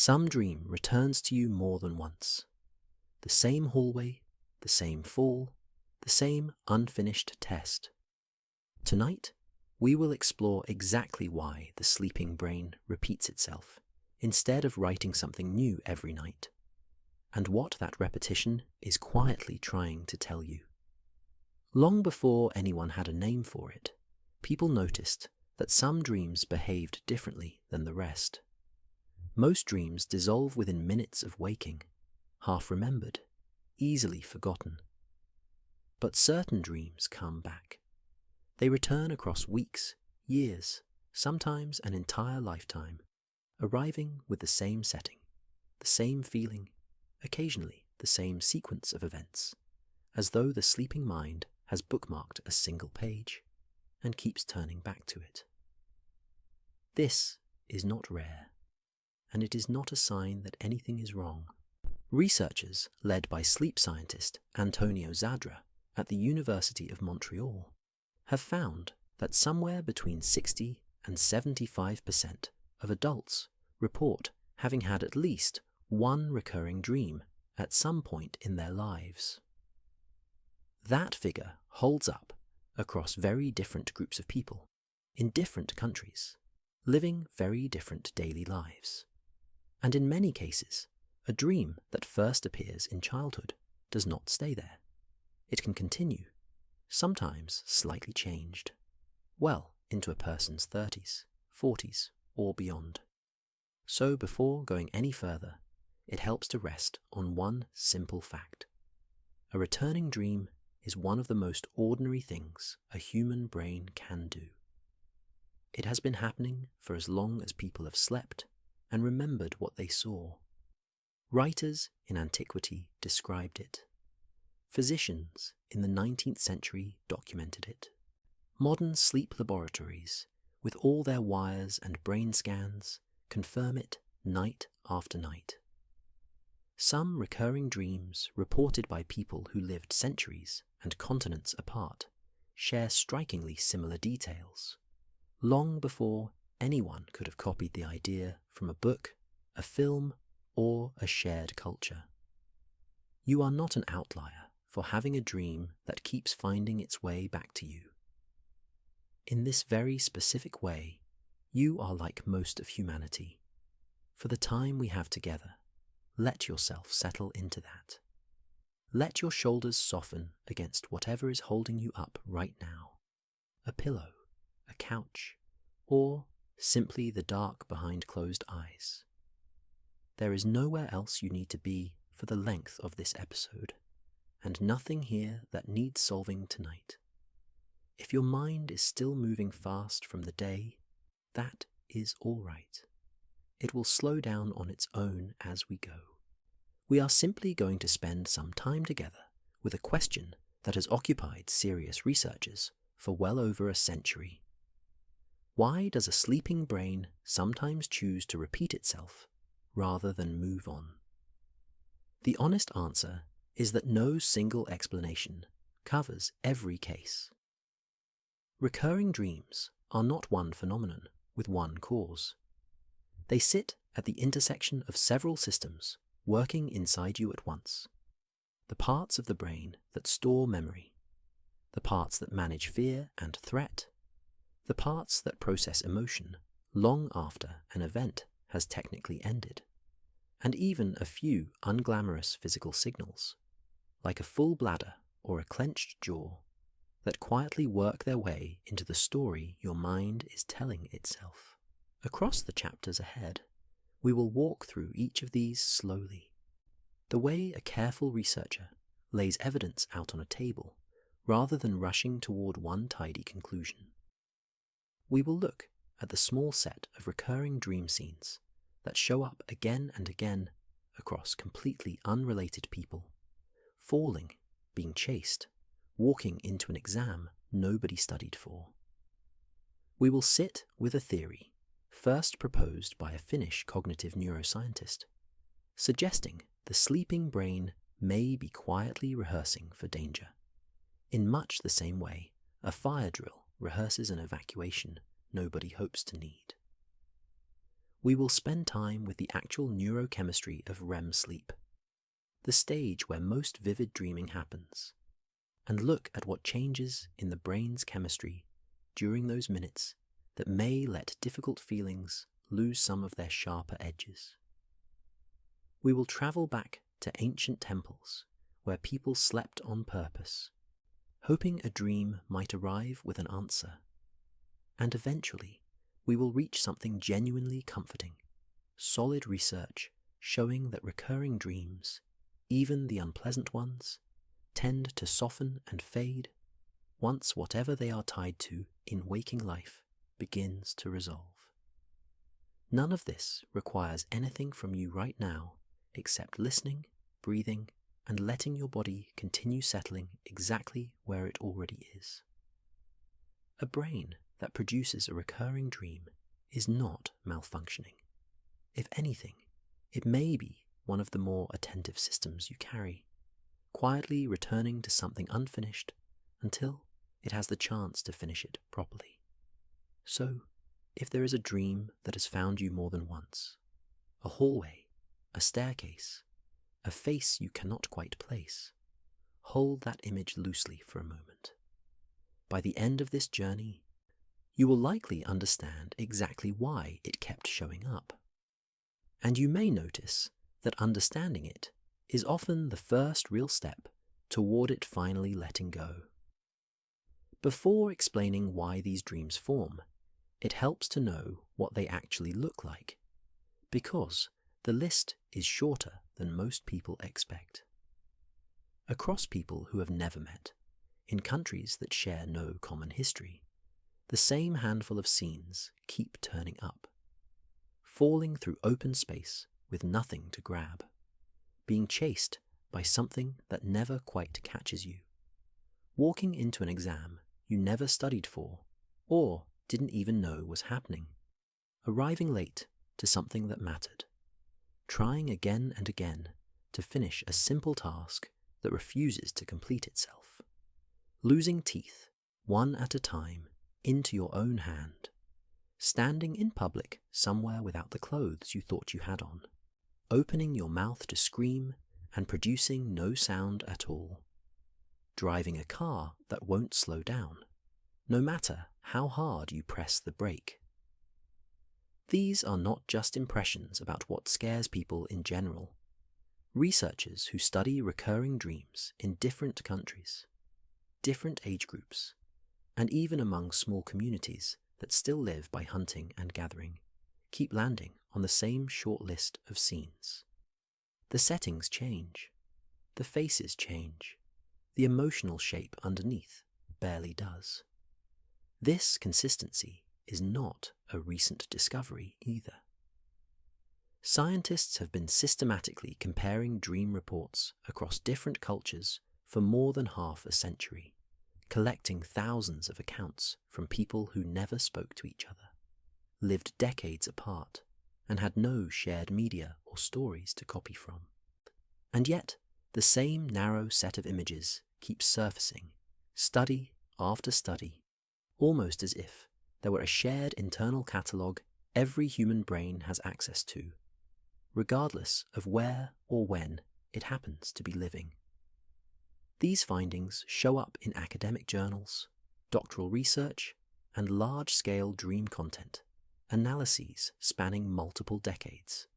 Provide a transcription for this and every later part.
Some dream returns to you more than once. The same hallway, the same fall, the same unfinished test. Tonight, we will explore exactly why the sleeping brain repeats itself, instead of writing something new every night, and what that repetition is quietly trying to tell you. Long before anyone had a name for it, people noticed that some dreams behaved differently than the rest. Most dreams dissolve within minutes of waking, half remembered, easily forgotten. But certain dreams come back. They return across weeks, years, sometimes an entire lifetime, arriving with the same setting, the same feeling, occasionally the same sequence of events, as though the sleeping mind has bookmarked a single page and keeps turning back to it. This is not rare, and it is not a sign that anything is wrong. Researchers led by sleep scientist Antonio Zadra at the University of Montreal have found that somewhere between 60 and 75% of adults report having had at least one recurring dream at some point in their lives. That figure holds up across very different groups of people in different countries, living very different daily lives. And in many cases, a dream that first appears in childhood does not stay there. It can continue, sometimes slightly changed, well into a person's 30s, 40s, or beyond. So before going any further, it helps to rest on one simple fact. A returning dream is one of the most ordinary things a human brain can do. It has been happening for as long as people have slept and remembered what they saw. Writers in antiquity described it. Physicians in the 19th century documented it. Modern sleep laboratories, with all their wires and brain scans, confirm it night after night. Some recurring dreams reported by people who lived centuries and continents apart share strikingly similar details, long before anyone could have copied the idea from a book, a film, or a shared culture. You are not an outlier for having a dream that keeps finding its way back to you. In this very specific way, you are like most of humanity. For the time we have together, let yourself settle into that. Let your shoulders soften against whatever is holding you up right now. A pillow, a couch, or simply the dark behind closed eyes. There is nowhere else you need to be for the length of this episode, and nothing here that needs solving tonight. If your mind is still moving fast from the day, that is all right. It will slow down on its own as we go. We are simply going to spend some time together with a question that has occupied serious researchers for well over a century. Why does a sleeping brain sometimes choose to repeat itself rather than move on? The honest answer is that no single explanation covers every case. Recurring dreams are not one phenomenon with one cause. They sit at the intersection of several systems working inside you at once. The parts of the brain that store memory, the parts that manage fear and threat, the parts that process emotion long after an event has technically ended, and even a few unglamorous physical signals, like a full bladder or a clenched jaw, that quietly work their way into the story your mind is telling itself. Across the chapters ahead, we will walk through each of these slowly, the way a careful researcher lays evidence out on a table rather than rushing toward one tidy conclusion. We will look at the small set of recurring dream scenes that show up again and again across completely unrelated people, falling, being chased, walking into an exam nobody studied for. We will sit with a theory first proposed by a Finnish cognitive neuroscientist, suggesting the sleeping brain may be quietly rehearsing for danger, in much the same way a fire drill rehearses an evacuation nobody hopes to need. we will spend time with the actual neurochemistry of REM sleep, the stage where most vivid dreaming happens, and look at what changes in the brain's chemistry during those minutes that may let difficult feelings lose some of their sharper edges. We will travel back to ancient temples where people slept on purpose, hoping a dream might arrive with an answer. And eventually, we will reach something genuinely comforting, solid research showing that recurring dreams, even the unpleasant ones, tend to soften and fade once whatever they are tied to in waking life begins to resolve. None of this requires anything from you right now except listening, breathing, and letting your body continue settling exactly where it already is. A brain that produces a recurring dream is not malfunctioning. If anything, it may be one of the more attentive systems you carry, quietly returning to something unfinished until it has the chance to finish it properly. So, if there is a dream that has found you more than once, a hallway, a staircase, a face you cannot quite place, hold that image loosely for a moment. By the end of this journey, you will likely understand exactly why it kept showing up. And you may notice that understanding it is often the first real step toward it finally letting go. Before explaining why these dreams form, it helps to know what they actually look like, because the list is shorter than most people expect. Across people who have never met, in countries that share no common history, the same handful of scenes keep turning up, falling through open space with nothing to grab, being chased by something that never quite catches you, walking into an exam you never studied for or didn't even know was happening, arriving late to something that mattered, trying again and again to finish a simple task that refuses to complete itself, losing teeth one at a time into your own hand, standing in public somewhere without the clothes you thought you had on, opening your mouth to scream and producing no sound at all, driving a car that won't slow down, no matter how hard you press the brake. These are not just impressions about what scares people in general. Researchers who study recurring dreams in different countries, different age groups, and even among small communities that still live by hunting and gathering, keep landing on the same short list of scenes. The settings change, the faces change, the emotional shape underneath barely does. This consistency is not a recent discovery either. Scientists have been systematically comparing dream reports across different cultures for more than half a century, collecting thousands of accounts from people who never spoke to each other, lived decades apart, and had no shared media or stories to copy from. And yet, the same narrow set of images keeps surfacing, study after study, almost as if there were a shared internal catalogue every human brain has access to, regardless of where or when it happens to be living. These findings show up in academic journals, doctoral research, and large-scale dream content, analyses spanning multiple decades,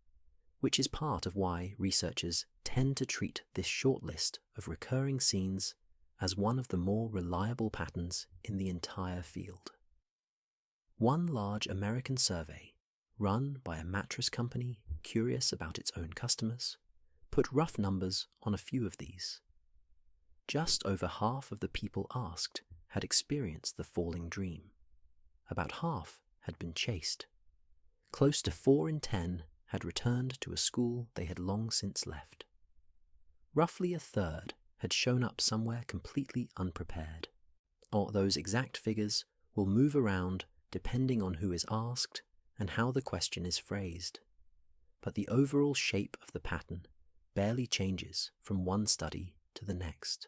which is part of why researchers tend to treat this short list of recurring scenes as one of the more reliable patterns in the entire field. One large American survey, run by a mattress company curious about its own customers, put rough numbers on a few of these. Just over half of the people asked had experienced the falling dream. About half had been chased. Close to 4 in 10 had returned to a school they had long since left. Roughly a third had shown up somewhere completely unprepared, or those exact figures will move around depending on who is asked and how the question is phrased. But the overall shape of the pattern barely changes from one study to the next.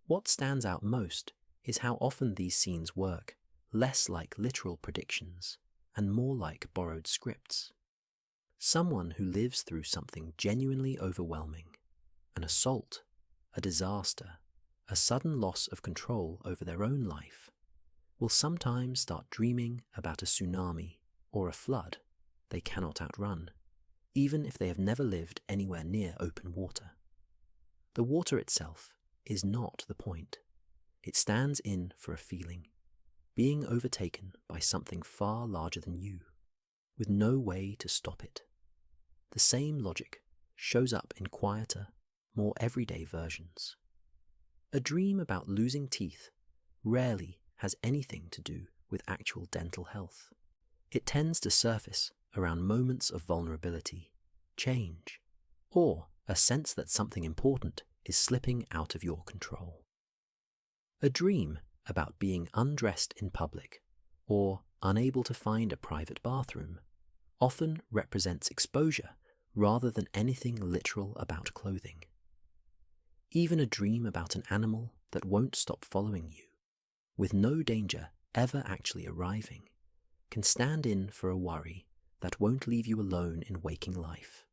What stands out most is how often these scenes work less like literal predictions and more like borrowed scripts. Someone who lives through something genuinely overwhelming, an assault, a disaster, a sudden loss of control over their own life, will sometimes start dreaming about a tsunami or a flood they cannot outrun, even if they have never lived anywhere near open water. The water itself is not the point. It stands in for a feeling, being overtaken by something far larger than you, with no way to stop it. The same logic shows up in quieter, more everyday versions. A dream about losing teeth rarely has anything to do with actual dental health. It tends to surface around moments of vulnerability, change, or a sense that something important is slipping out of your control. A dream about being undressed in public or unable to find a private bathroom often represents exposure rather than anything literal about clothing. Even a dream about an animal that won't stop following you, with no danger ever actually arriving, can stand in for a worry that won't leave you alone in waking life.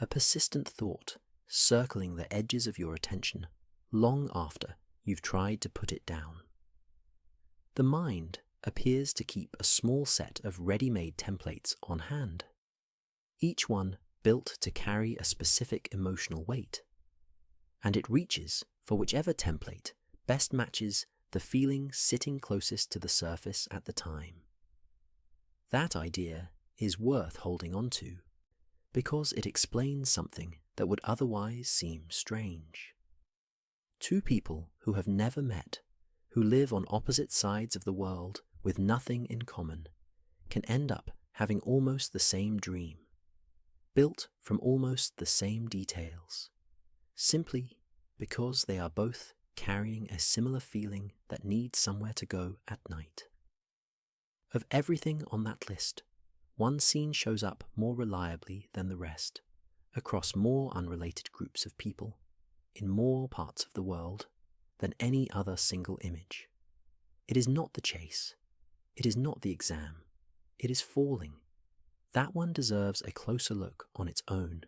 A persistent thought circling the edges of your attention long after you've tried to put it down. The mind appears to keep a small set of ready-made templates on hand, each one built to carry a specific emotional weight, and it reaches for whichever template best matches the feeling sitting closest to the surface at the time. That idea is worth holding on to because it explains something that would otherwise seem strange. Two people who have never met, who live on opposite sides of the world with nothing in common, can end up having almost the same dream, built from almost the same details, simply because they are both carrying a similar feeling that needs somewhere to go at night. Of everything on that list, one scene shows up more reliably than the rest, across more unrelated groups of people, in more parts of the world, than any other single image. It is not the chase. It is not the exam. It is falling. That one deserves a closer look on its own,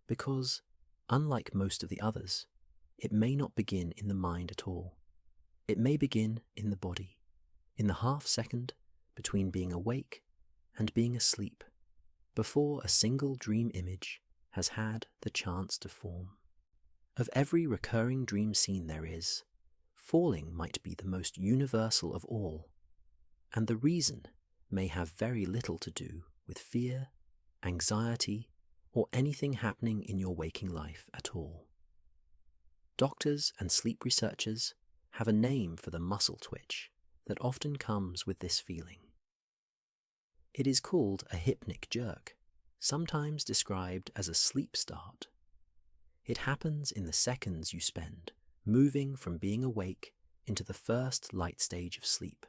because, unlike most of the others, it may not begin in the mind at all. It may begin in the body, in the half-second between being awake and being asleep, before a single dream image has had the chance to form. Of every recurring dream scene there is, falling might be the most universal of all, and the reason may have very little to do with fear, anxiety, or anything happening in your waking life at all. Doctors and sleep researchers have a name for the muscle twitch that often comes with this feeling. It is called a hypnic jerk, sometimes described as a sleep start. It happens in the seconds you spend moving from being awake into the first light stage of sleep,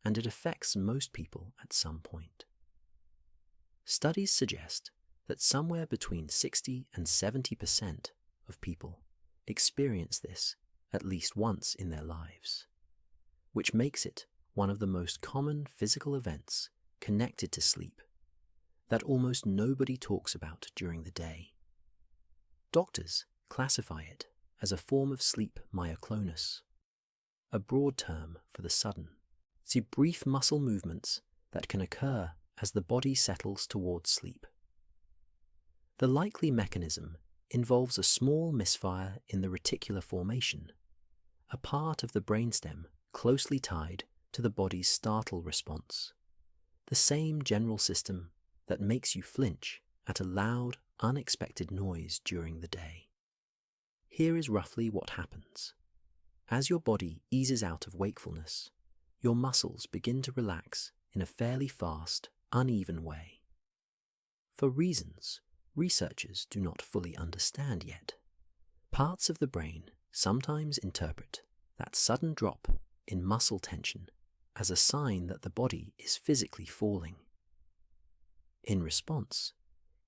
and it affects most people at some point. Studies suggest that somewhere between 60 and 70% of people experience this at least once in their lives, which makes it one of the most common physical events connected to sleep that almost nobody talks about during the day. Doctors classify it as a form of sleep myoclonus, a broad term for the sudden, brief muscle movements that can occur as the body settles towards sleep. The likely mechanism involves a small misfire in the reticular formation, a part of the brainstem closely tied to the body's startle response, the same general system that makes you flinch at a loud, unexpected noise during the day. Here is roughly what happens. As your body eases out of wakefulness, your muscles begin to relax in a fairly fast, uneven way. For reasons researchers do not fully understand yet, parts of the brain sometimes interpret that sudden drop in muscle tension as a sign that the body is physically falling. In response,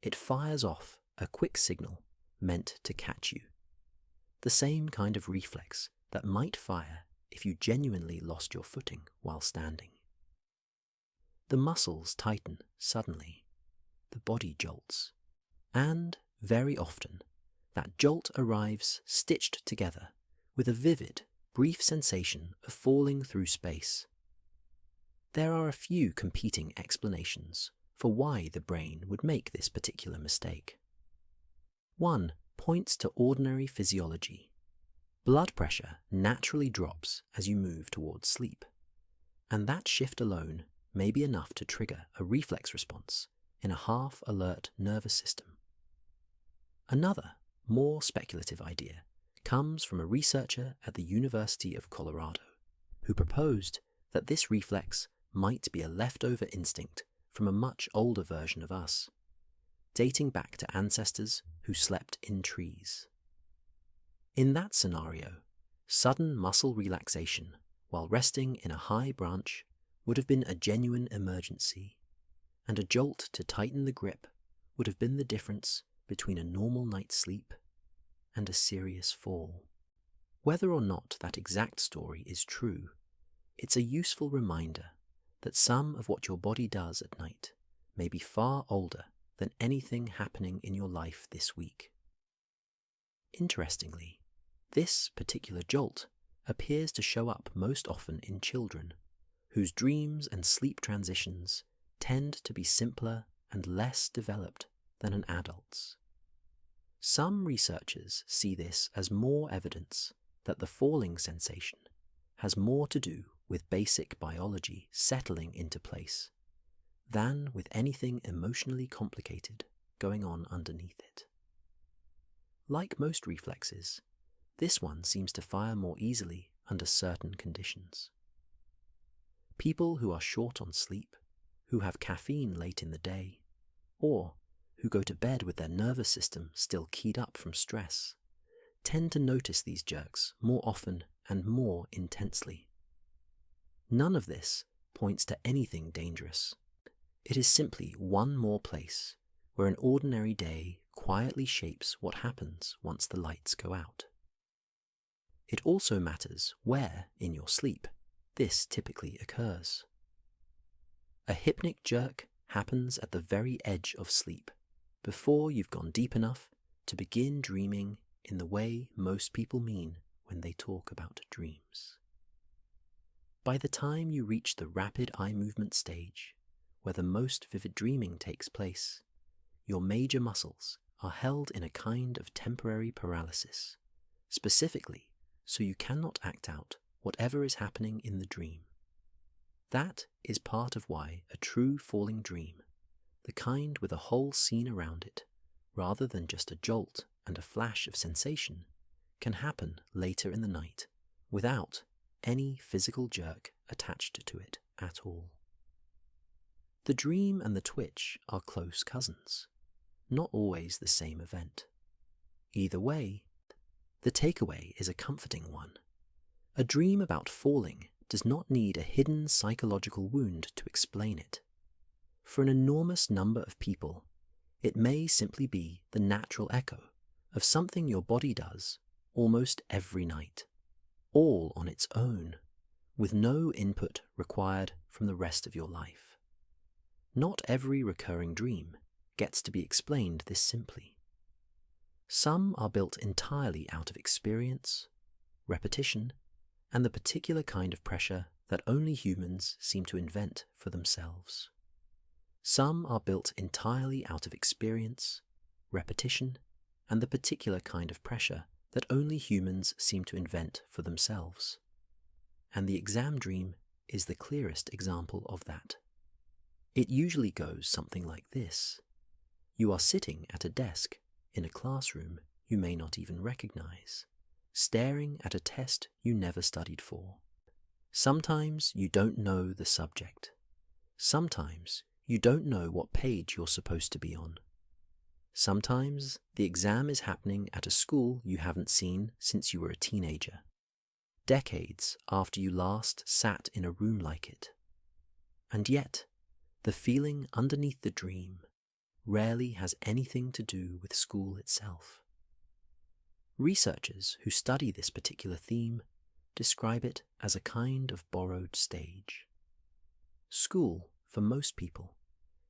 it fires off a quick signal meant to catch you, the same kind of reflex that might fire if you genuinely lost your footing while standing. The muscles tighten suddenly, the body jolts, and very often that jolt arrives stitched together with a vivid, brief sensation of falling through space. There are a few competing explanations for why the brain would make this particular mistake. One points to ordinary physiology. Blood pressure naturally drops as you move towards sleep, and that shift alone may be enough to trigger a reflex response in a half-alert nervous system. Another, more speculative idea comes from a researcher at the University of Colorado who proposed that this reflex might be a leftover instinct from a much older version of us, dating back to ancestors who slept in trees. In that scenario, sudden muscle relaxation while resting in a high branch would have been a genuine emergency, and a jolt to tighten the grip would have been the difference between a normal night's sleep and a serious fall. Whether or not that exact story is true, it's a useful reminder that some of what your body does at night may be far older than anything happening in your life this week. Interestingly, this particular jolt appears to show up most often in children, whose dreams and sleep transitions tend to be simpler and less developed than an adult's. Some researchers see this as more evidence that the falling sensation has more to do with basic biology settling into place than with anything emotionally complicated going on underneath it. Like most reflexes, this one seems to fire more easily under certain conditions. People who are short on sleep, who have caffeine late in the day, or who go to bed with their nervous system still keyed up from stress, tend to notice these jerks more often and more intensely. None of this points to anything dangerous. It is simply one more place where an ordinary day quietly shapes what happens once the lights go out. It also matters where in your sleep this typically occurs. A hypnic jerk happens at the very edge of sleep, before you've gone deep enough to begin dreaming in the way most people mean when they talk about dreams. By the time you reach the rapid eye movement stage, where the most vivid dreaming takes place, your major muscles are held in a kind of temporary paralysis, specifically so you cannot act out whatever is happening in the dream. That is part of why a true falling dream, the kind with a whole scene around it, rather than just a jolt and a flash of sensation, can happen later in the night without any physical jerk attached to it at all. The dream and the twitch are close cousins, not always the same event. Either way, the takeaway is a comforting one. A dream about falling does not need a hidden psychological wound to explain it. For an enormous number of people, it may simply be the natural echo of something your body does almost every night, all on its own, with no input required from the rest of your life. Not every recurring dream gets to be explained this simply. Some are built entirely out of experience, repetition, and the particular kind of pressure that only humans seem to invent for themselves. Some are built entirely out of experience, repetition, and the particular kind of pressure that only humans seem to invent for themselves. And the exam dream is the clearest example of that. It usually goes something like this. You are sitting at a desk in a classroom you may not even recognize, staring at a test you never studied for. Sometimes you don't know the subject. Sometimes you don't know what page you're supposed to be on. Sometimes the exam is happening at a school you haven't seen since you were a teenager, decades after you last sat in a room like it. And yet, the feeling underneath the dream rarely has anything to do with school itself. Researchers who study this particular theme describe it as a kind of borrowed stage. School for most people,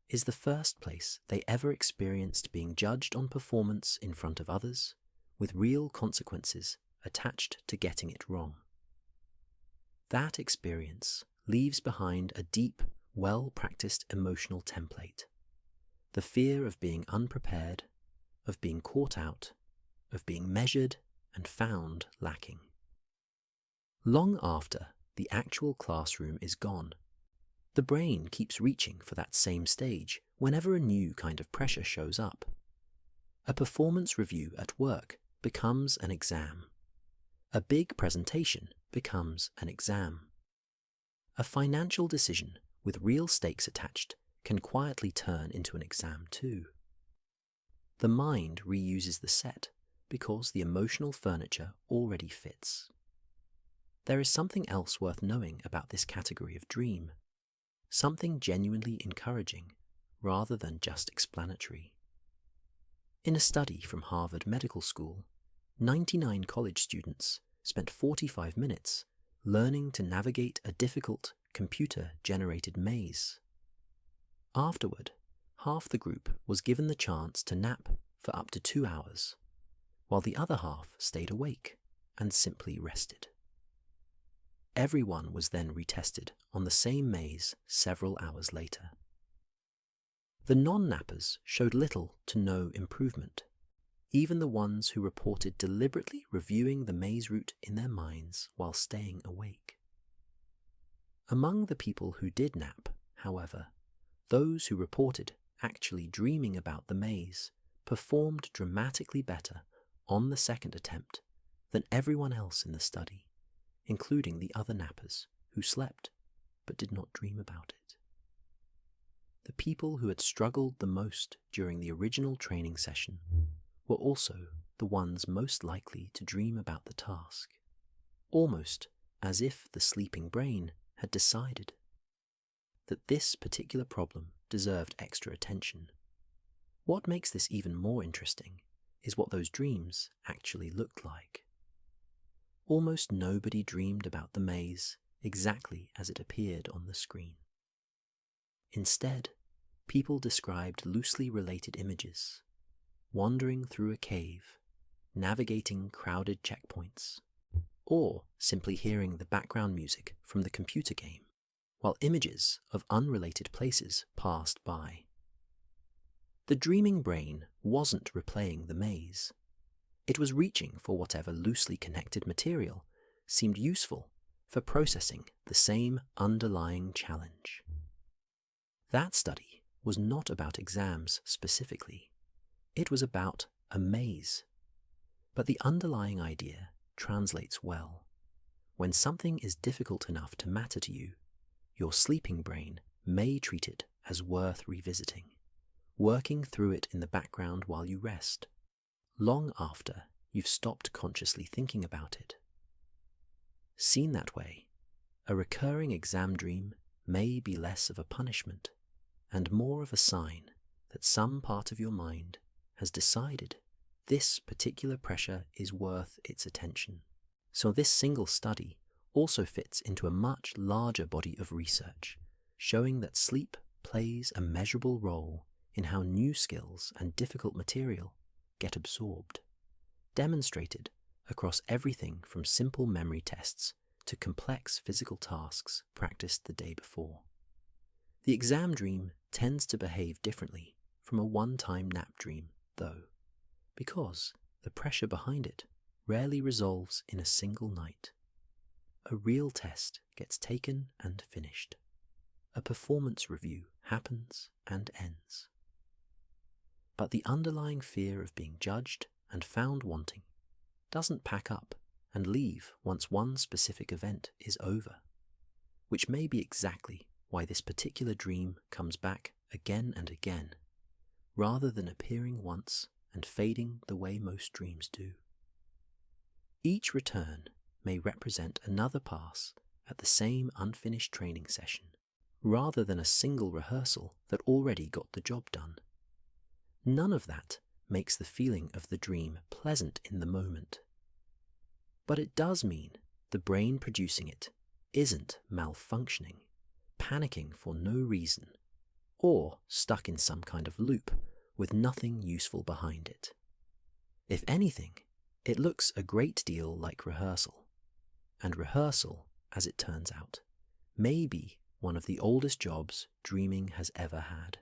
is the first place they ever experienced being judged on performance in front of others, with real consequences attached to getting it wrong. That experience leaves behind a deep, well-practiced emotional template. The fear of being unprepared, of being caught out, of being measured and found lacking. Long after the actual classroom is gone, the brain keeps reaching for that same stage whenever a new kind of pressure shows up. A performance review at work becomes an exam. A big presentation becomes an exam. A financial decision with real stakes attached can quietly turn into an exam too. The mind reuses the set because the emotional furniture already fits. There is something else worth knowing about this category of dream, something genuinely encouraging rather than just explanatory. In a study from Harvard Medical School, 99 college students spent 45 minutes learning to navigate a difficult computer-generated maze. Afterward, half the group was given the chance to nap for up to 2 hours, while the other half stayed awake and simply rested. Everyone was then retested on the same maze several hours later. The non-nappers showed little to no improvement, even the ones who reported deliberately reviewing the maze route in their minds while staying awake. Among the people who did nap, however, those who reported actually dreaming about the maze performed dramatically better on the second attempt than everyone else in the study, including the other nappers who slept but did not dream about it. The people who had struggled the most during the original training session were also the ones most likely to dream about the task, almost as if the sleeping brain had decided that this particular problem deserved extra attention. What makes this even more interesting is what those dreams actually looked like. Almost nobody dreamed about the maze exactly as it appeared on the screen. Instead, people described loosely related images, wandering through a cave, navigating crowded checkpoints, or simply hearing the background music from the computer game, while images of unrelated places passed by. The dreaming brain wasn't replaying the maze. It was reaching for whatever loosely connected material seemed useful for processing the same underlying challenge. That study was not about exams specifically. It was about a maze. But the underlying idea translates well. When something is difficult enough to matter to you, your sleeping brain may treat it as worth revisiting, working through it in the background while you rest, long after you've stopped consciously thinking about it. Seen that way, a recurring exam dream may be less of a punishment and more of a sign that some part of your mind has decided this particular pressure is worth its attention. So this single study also fits into a much larger body of research, showing that sleep plays a measurable role in how new skills and difficult material get absorbed, demonstrated across everything from simple memory tests to complex physical tasks practiced the day before. The exam dream tends to behave differently from a one-time nap dream, though, because the pressure behind it rarely resolves in a single night. A real test gets taken and finished. A performance review happens and ends. But the underlying fear of being judged and found wanting doesn't pack up and leave once one specific event is over, which may be exactly why this particular dream comes back again and again, rather than appearing once and fading the way most dreams do. Each return may represent another pass at the same unfinished training session, rather than a single rehearsal that already got the job done. None of that makes the feeling of the dream pleasant in the moment. But it does mean the brain producing it isn't malfunctioning, panicking for no reason, or stuck in some kind of loop with nothing useful behind it. If anything, it looks a great deal like rehearsal. And rehearsal, as it turns out, may be one of the oldest jobs dreaming has ever had.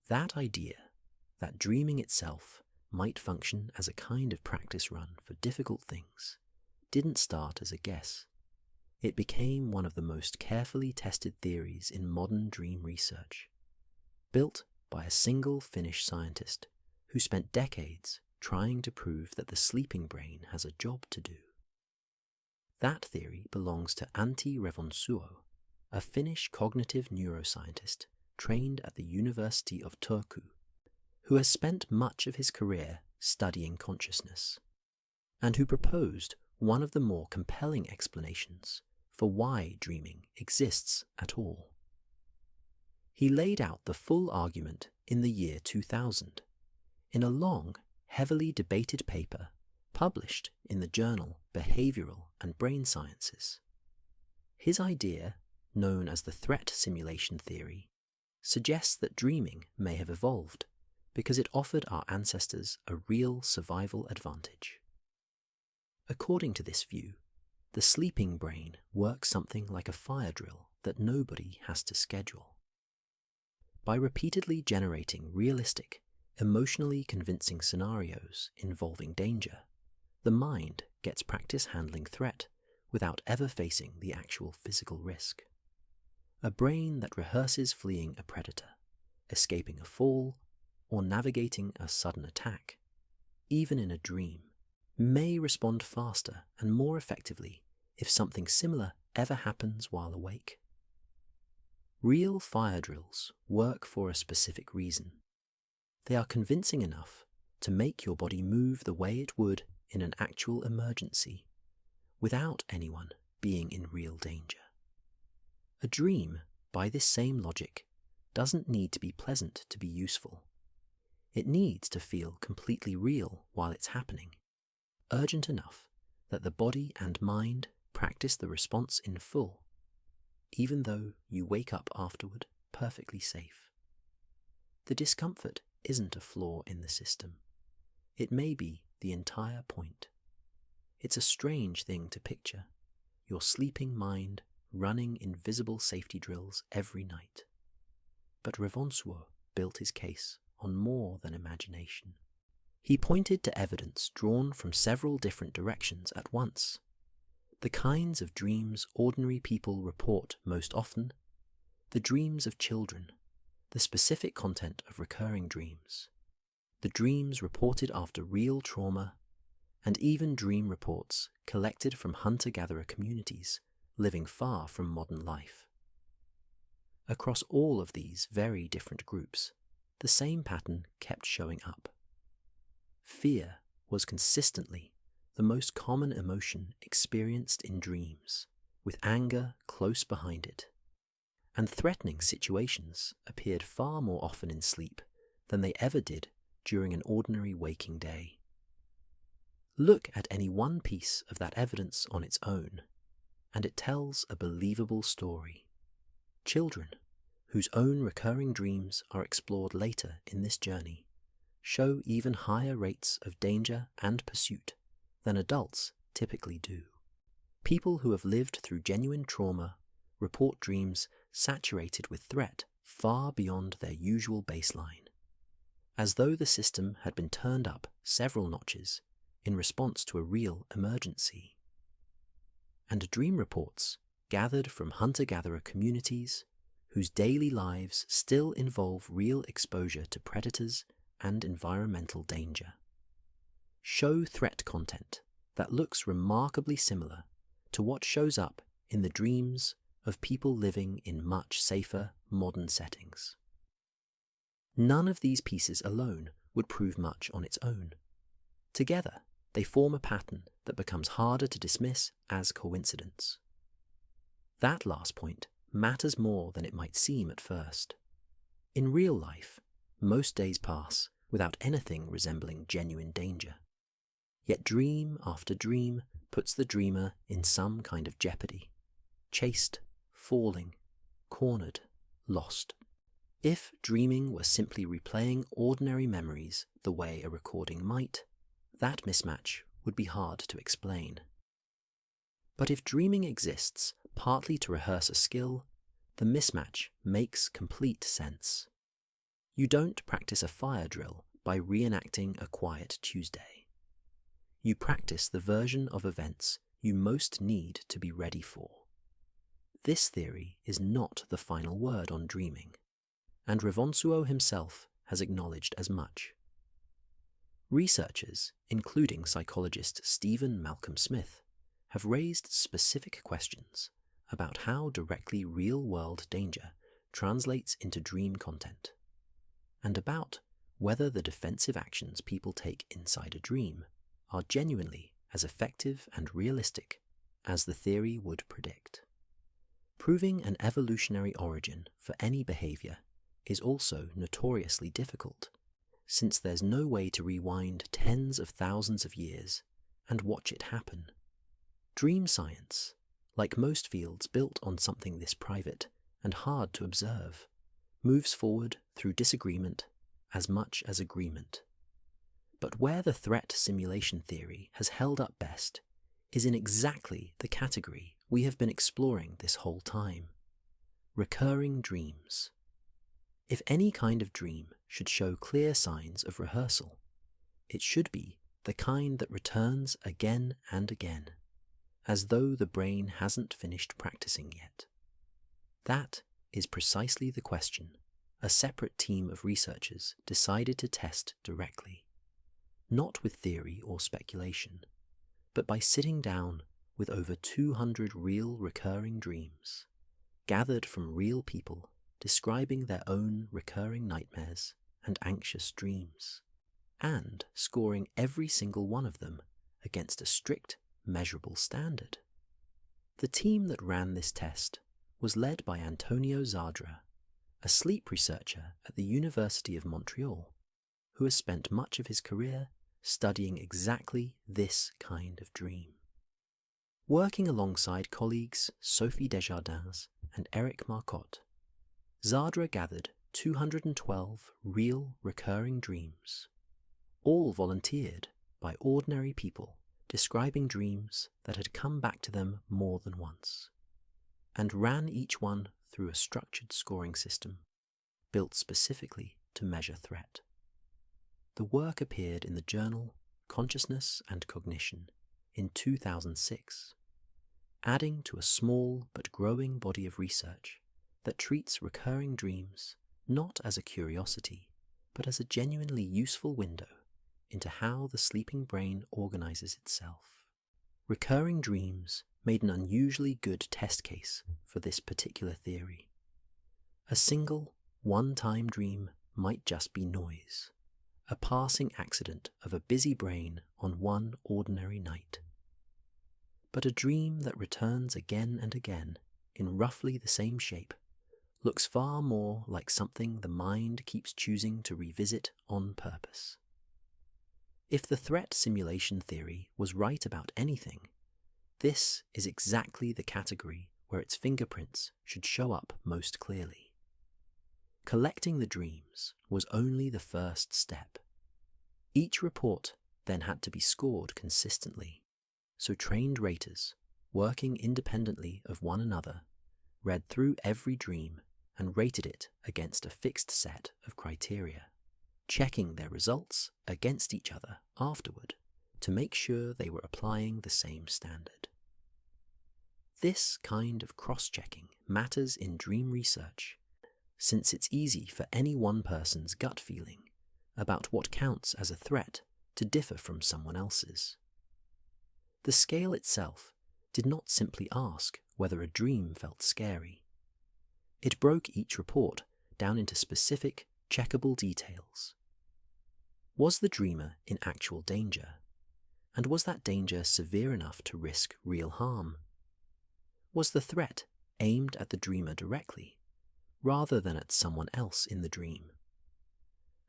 That idea, that dreaming itself might function as a kind of practice run for difficult things, didn't start as a guess. It became one of the most carefully tested theories in modern dream research, built by a single Finnish scientist who spent decades trying to prove that the sleeping brain has a job to do. That theory belongs to Antti Revonsuo, a Finnish cognitive neuroscientist trained at the University of Turku, who has spent much of his career studying consciousness, and who proposed one of the more compelling explanations for why dreaming exists at all. He laid out the full argument in the year 2000 in a long, heavily debated paper published in the journal Behavioral and Brain Sciences. His idea, known as the threat simulation theory, suggests that dreaming may have evolved because it offered our ancestors a real survival advantage. According to this view, the sleeping brain works something like a fire drill that nobody has to schedule. By repeatedly generating realistic, emotionally convincing scenarios involving danger, the mind gets practice handling threat without ever facing the actual physical risk. A brain that rehearses fleeing a predator, escaping a fall, or navigating a sudden attack, even in a dream, may respond faster and more effectively if something similar ever happens while awake. Real fire drills work for a specific reason. They are convincing enough to make your body move the way it would in an actual emergency, without anyone being in real danger. A dream, by this same logic, doesn't need to be pleasant to be useful. It needs to feel completely real while it's happening, urgent enough that the body and mind practice the response in full, even though you wake up afterward perfectly safe. The discomfort isn't a flaw in the system. It may be the entire point. It's a strange thing to picture, your sleeping mind running invisible safety drills every night. But Revonsuo built his case on more than imagination. He pointed to evidence drawn from several different directions at once. The kinds of dreams ordinary people report most often, the dreams of children, the specific content of recurring dreams, the dreams reported after real trauma, and even dream reports collected from hunter-gatherer communities living far from modern life. Across all of these very different groups, the same pattern kept showing up. Fear was consistently the most common emotion experienced in dreams, with anger close behind it, and threatening situations appeared far more often in sleep than they ever did during an ordinary waking day. Look at any one piece of that evidence on its own, and it tells a believable story. Children, whose own recurring dreams are explored later in this journey, show even higher rates of danger and pursuit than adults typically do. People who have lived through genuine trauma report dreams saturated with threat far beyond their usual baseline, as though the system had been turned up several notches in response to a real emergency. And dream reports gathered from hunter-gatherer communities whose daily lives still involve real exposure to predators and environmental danger show threat content that looks remarkably similar to what shows up in the dreams of people living in much safer modern settings. None of these pieces alone would prove much on its own. Together, they form a pattern that becomes harder to dismiss as coincidence. That last point matters more than it might seem at first. In real life, most days pass without anything resembling genuine danger. Yet dream after dream puts the dreamer in some kind of jeopardy, chased, falling, cornered, lost. If dreaming were simply replaying ordinary memories the way a recording might, that mismatch would be hard to explain. But if dreaming exists partly to rehearse a skill, the mismatch makes complete sense. You don't practice a fire drill by reenacting a quiet Tuesday. You practice the version of events you most need to be ready for. This theory is not the final word on dreaming, and Revonsuo himself has acknowledged as much. Researchers, including psychologist Stephen Malcolm Smith, have raised specific questions about how directly real-world danger translates into dream content, and about whether the defensive actions people take inside a dream are genuinely as effective and realistic as the theory would predict. Proving an evolutionary origin for any behavior is also notoriously difficult, since there's no way to rewind tens of thousands of years and watch it happen. Dream science, like most fields built on something this private and hard to observe, moves forward through disagreement as much as agreement. But where the threat simulation theory has held up best is in exactly the category we have been exploring this whole time: recurring dreams. If any kind of dream should show clear signs of rehearsal, it should be the kind that returns again and again, as though the brain hasn't finished practicing yet. That is precisely the question a separate team of researchers decided to test directly, not with theory or speculation, but by sitting down with over 200 real recurring dreams, gathered from real people describing their own recurring nightmares and anxious dreams, and scoring every single one of them against a strict, measurable standard. The team that ran this test was led by Antonio Zadra, a sleep researcher at the University of Montreal, who has spent much of his career studying exactly this kind of dream. Working alongside colleagues Sophie Desjardins and Eric Marcotte, Zadra gathered 212 real recurring dreams, all volunteered by ordinary people describing dreams that had come back to them more than once, and ran each one through a structured scoring system built specifically to measure threat. The work appeared in the journal Consciousness and Cognition in 2006, adding to a small but growing body of research that treats recurring dreams not as a curiosity, but as a genuinely useful window into how the sleeping brain organizes itself. Recurring dreams made an unusually good test case for this particular theory. A single, one-time dream might just be noise, a passing accident of a busy brain on one ordinary night. But a dream that returns again and again in roughly the same shape looks far more like something the mind keeps choosing to revisit on purpose. If the threat simulation theory was right about anything, this is exactly the category where its fingerprints should show up most clearly. Collecting the dreams was only the first step. Each report then had to be scored consistently, so trained raters, working independently of one another, read through every dream and rated it against a fixed set of criteria, checking their results against each other afterward to make sure they were applying the same standard. This kind of cross-checking matters in dream research, since it's easy for any one person's gut feeling about what counts as a threat to differ from someone else's. The scale itself did not simply ask whether a dream felt scary. It broke each report down into specific, checkable details. Was the dreamer in actual danger? And was that danger severe enough to risk real harm? Was the threat aimed at the dreamer directly, rather than at someone else in the dream?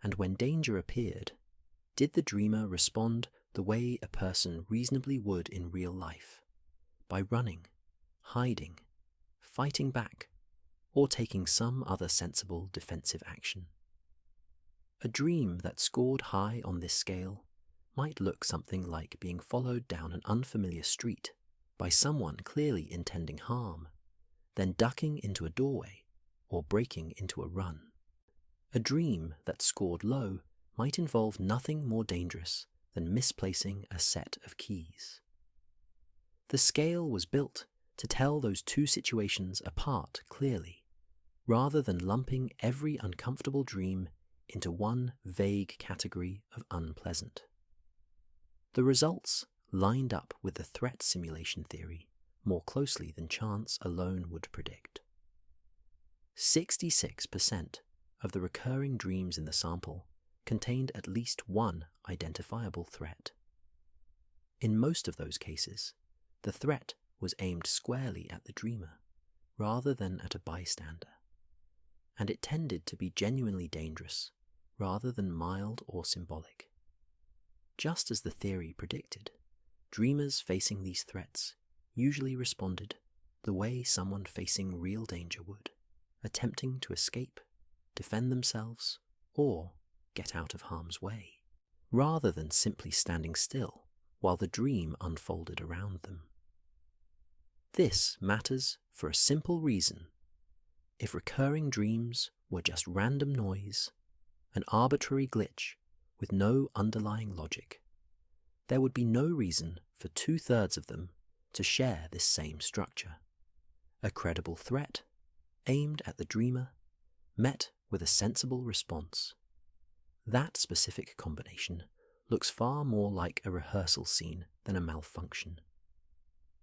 And when danger appeared, did the dreamer respond the way a person reasonably would in real life, by running, hiding, fighting back, or taking some other sensible defensive action. A dream that scored high on this scale might look something like being followed down an unfamiliar street by someone clearly intending harm, then ducking into a doorway or breaking into a run. A dream that scored low might involve nothing more dangerous than misplacing a set of keys. The scale was built to tell those two situations apart clearly, rather than lumping every uncomfortable dream into one vague category of unpleasant. The results lined up with the threat simulation theory more closely than chance alone would predict. 66% of the recurring dreams in the sample contained at least one identifiable threat. In most of those cases, the threat was aimed squarely at the dreamer, rather than at a bystander, and it tended to be genuinely dangerous, rather than mild or symbolic. Just as the theory predicted, dreamers facing these threats usually responded the way someone facing real danger would, attempting to escape, defend themselves, or get out of harm's way, rather than simply standing still while the dream unfolded around them. This matters for a simple reason. If recurring dreams were just random noise, an arbitrary glitch with no underlying logic, there would be no reason for 2/3 of them to share this same structure. A credible threat, aimed at the dreamer, met with a sensible response. That specific combination looks far more like a rehearsal scene than a malfunction.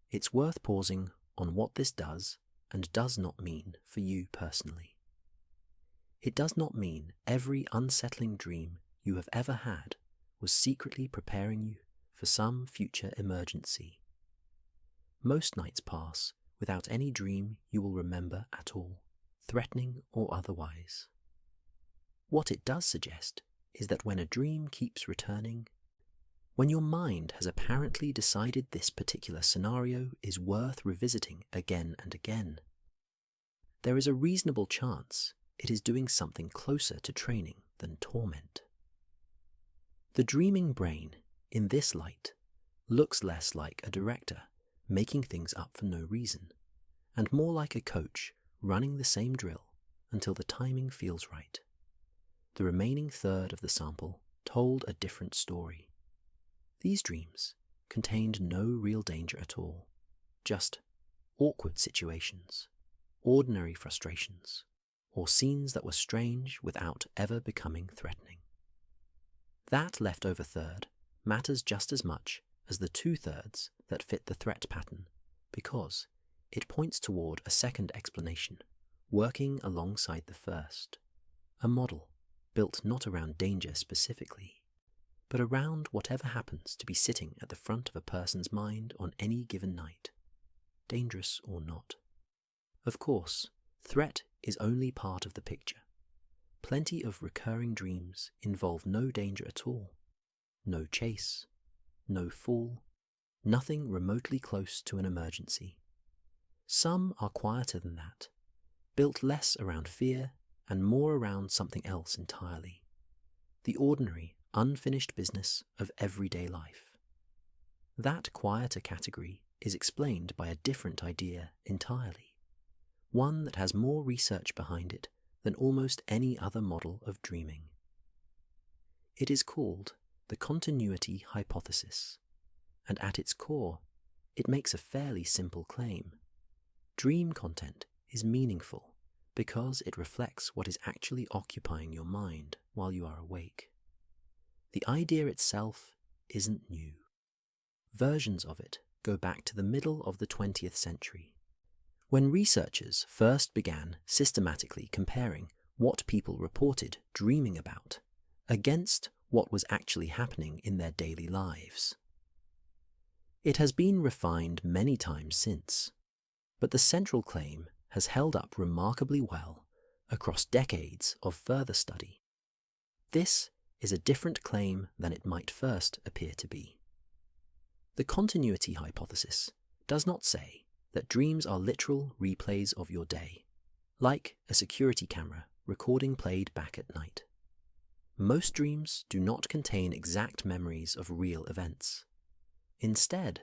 It's worth pausing on what this does and does not mean for you personally. It does not mean every unsettling dream you have ever had was secretly preparing you for some future emergency. Most nights pass without any dream you will remember at all, threatening or otherwise. What it does suggest is that when a dream keeps returning, when your mind has apparently decided this particular scenario is worth revisiting again and again, there is a reasonable chance it is doing something closer to training than torment. The dreaming brain, in this light, looks less like a director making things up for no reason, and more like a coach running the same drill until the timing feels right. The remaining third of the sample told a different story. These dreams contained no real danger at all, just awkward situations, ordinary frustrations, or scenes that were strange without ever becoming threatening. That leftover third matters just as much as the 2/3 that fit the threat pattern, because it points toward a second explanation, working alongside the first, a model built not around danger specifically, but around whatever happens to be sitting at the front of a person's mind on any given night, dangerous or not. Of course, threat is only part of the picture. Plenty of recurring dreams involve no danger at all, no chase, no fall, nothing remotely close to an emergency. Some are quieter than that, built less around fear and more around something else entirely, the ordinary, unfinished business of everyday life. That quieter category is explained by a different idea entirely, one that has more research behind it than almost any other model of dreaming. It is called the continuity hypothesis, and at its core, it makes a fairly simple claim. Dream content is meaningful because it reflects what is actually occupying your mind while you are awake. The idea itself isn't new. Versions of it go back to the middle of the 20th century, when researchers first began systematically comparing what people reported dreaming about against what was actually happening in their daily lives. It has been refined many times since, but the central claim has held up remarkably well across decades of further study. This is a different claim than it might first appear to be. The continuity hypothesis does not say that dreams are literal replays of your day, like a security camera recording played back at night. Most dreams do not contain exact memories of real events. Instead,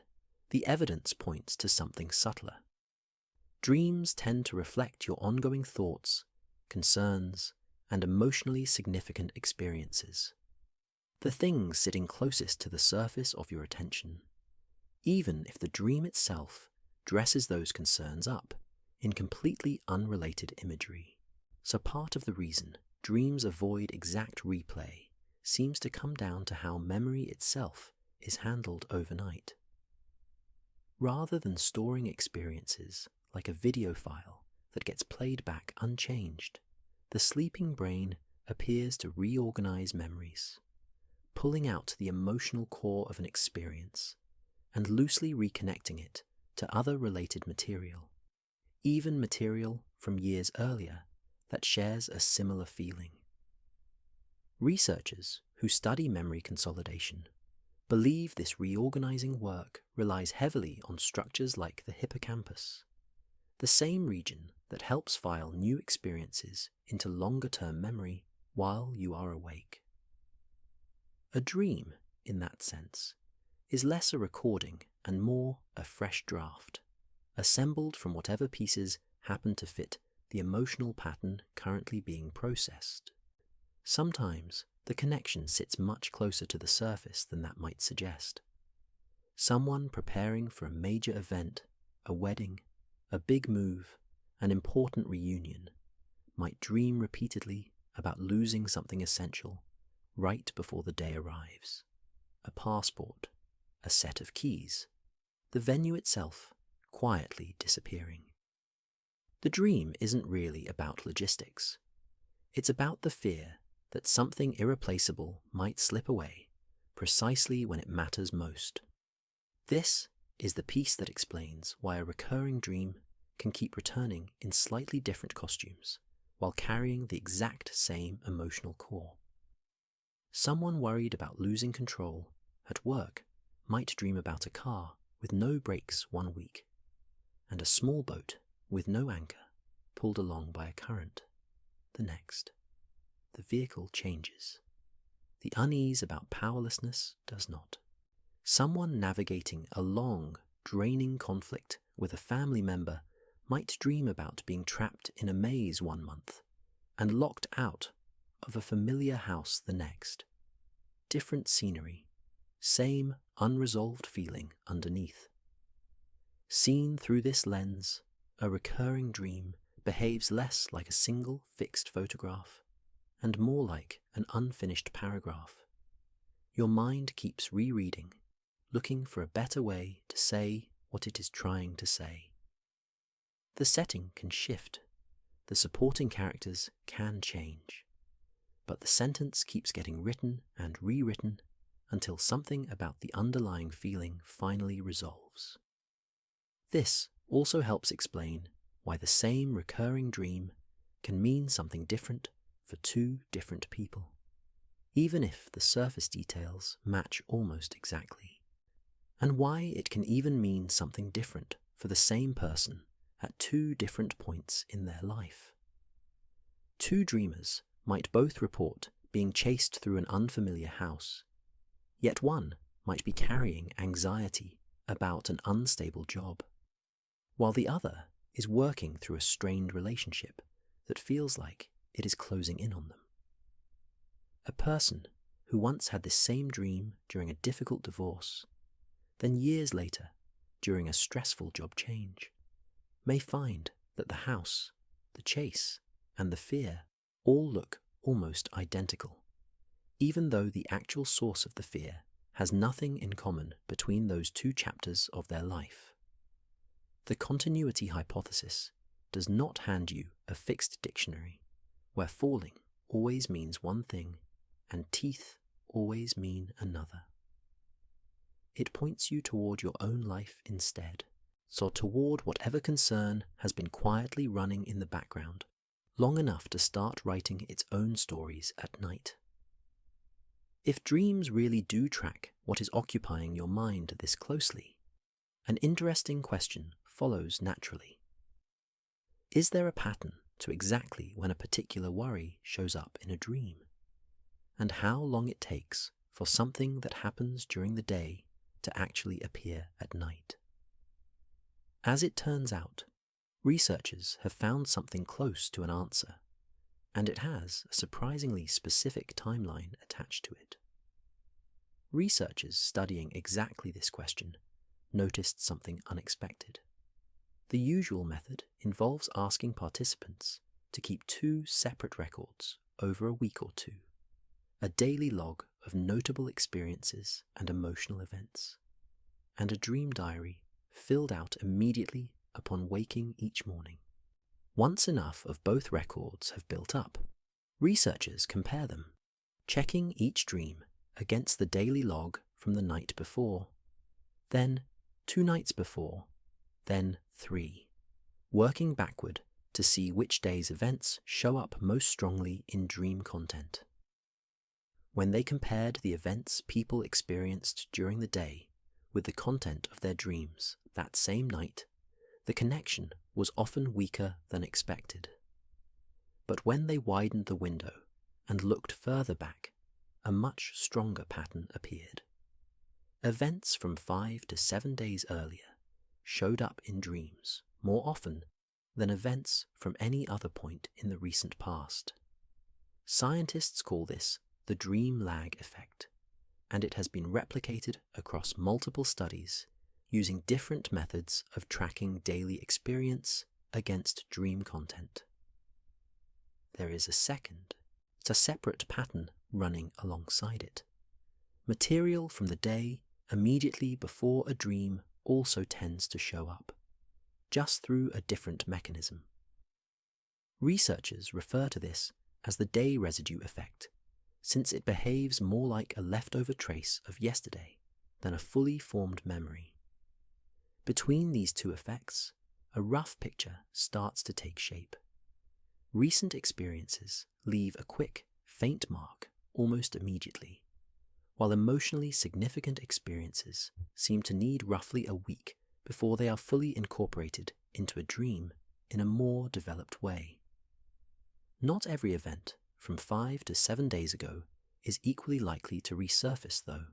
the evidence points to something subtler. Dreams tend to reflect your ongoing thoughts, concerns, and emotionally significant experiences. The things sitting closest to the surface of your attention, even if the dream itself dresses those concerns up in completely unrelated imagery. So part of the reason dreams avoid exact replay seems to come down to how memory itself is handled overnight. Rather than storing experiences like a video file that gets played back unchanged, the sleeping brain appears to reorganize memories, pulling out the emotional core of an experience and loosely reconnecting it to other related material, even material from years earlier that shares a similar feeling. Researchers who study memory consolidation believe this reorganizing work relies heavily on structures like the hippocampus, the same region that helps file new experiences into longer-term memory while you are awake. A dream, in that sense, is less a recording and more a fresh draft, assembled from whatever pieces happen to fit the emotional pattern currently being processed. Sometimes the connection sits much closer to the surface than that might suggest. Someone preparing for a major event, a wedding, a big move, an important reunion, might dream repeatedly about losing something essential right before the day arrives. A passport, a set of keys, the venue itself quietly disappearing. The dream isn't really about logistics. It's about the fear that something irreplaceable might slip away precisely when it matters most. This is the piece that explains why a recurring dream can keep returning in slightly different costumes while carrying the exact same emotional core. Someone worried about losing control at work might dream about a car with no brakes one week, and a small boat with no anchor pulled along by a current the next. The vehicle changes. The unease about powerlessness does not. Someone navigating a long, draining conflict with a family member might dream about being trapped in a maze one month and locked out of a familiar house the next. Different scenery, same unresolved feeling underneath. Seen through this lens, a recurring dream behaves less like a single fixed photograph and more like an unfinished paragraph. Your mind keeps rereading, looking for a better way to say what it is trying to say. The setting can shift, the supporting characters can change, but the sentence keeps getting written and rewritten until something about the underlying feeling finally resolves. This also helps explain why the same recurring dream can mean something different for two different people, even if the surface details match almost exactly, and why it can even mean something different for the same person at two different points in their life. Two dreamers might both report being chased through an unfamiliar house, yet one might be carrying anxiety about an unstable job, while the other is working through a strained relationship that feels like it is closing in on them. A person who once had this same dream during a difficult divorce, then years later, during a stressful job change, may find that the house, the chase, and the fear all look almost identical, even though the actual source of the fear has nothing in common between those two chapters of their life. The continuity hypothesis does not hand you a fixed dictionary where falling always means one thing and teeth always mean another. It points you toward your own life instead, so toward whatever concern has been quietly running in the background long enough to start writing its own stories at night. If dreams really do track what is occupying your mind this closely, an interesting question follows naturally. Is there a pattern to exactly when a particular worry shows up in a dream, and how long it takes for something that happens during the day to actually appear at night. As it turns out, researchers have found something close to an answer, and it has a surprisingly specific timeline attached to it. Researchers studying exactly this question noticed something unexpected. The usual method involves asking participants to keep two separate records over a week or two, a daily log of notable experiences and emotional events, and a dream diary filled out immediately upon waking each morning. Once enough of both records have built up, researchers compare them, checking each dream against the daily log from the night before, then 2 nights before, then 3, working backward to see which day's events show up most strongly in dream content. When they compared the events people experienced during the day with the content of their dreams that same night, the connection was often weaker than expected. But when they widened the window and looked further back, a much stronger pattern appeared. Events from 5 to 7 days earlier showed up in dreams more often than events from any other point in the recent past. Scientists call this the dream lag effect, and it has been replicated across multiple studies using different methods of tracking daily experience against dream content. There is a separate pattern running alongside it. Material from the day immediately before a dream also tends to show up, just through a different mechanism. Researchers refer to this as the day residue effect, since it behaves more like a leftover trace of yesterday than a fully formed memory. Between these two effects, a rough picture starts to take shape. Recent experiences leave a quick, faint mark almost immediately, while emotionally significant experiences seem to need roughly a week before they are fully incorporated into a dream in a more developed way. Not every event from 5 to 7 days ago is equally likely to resurface, though.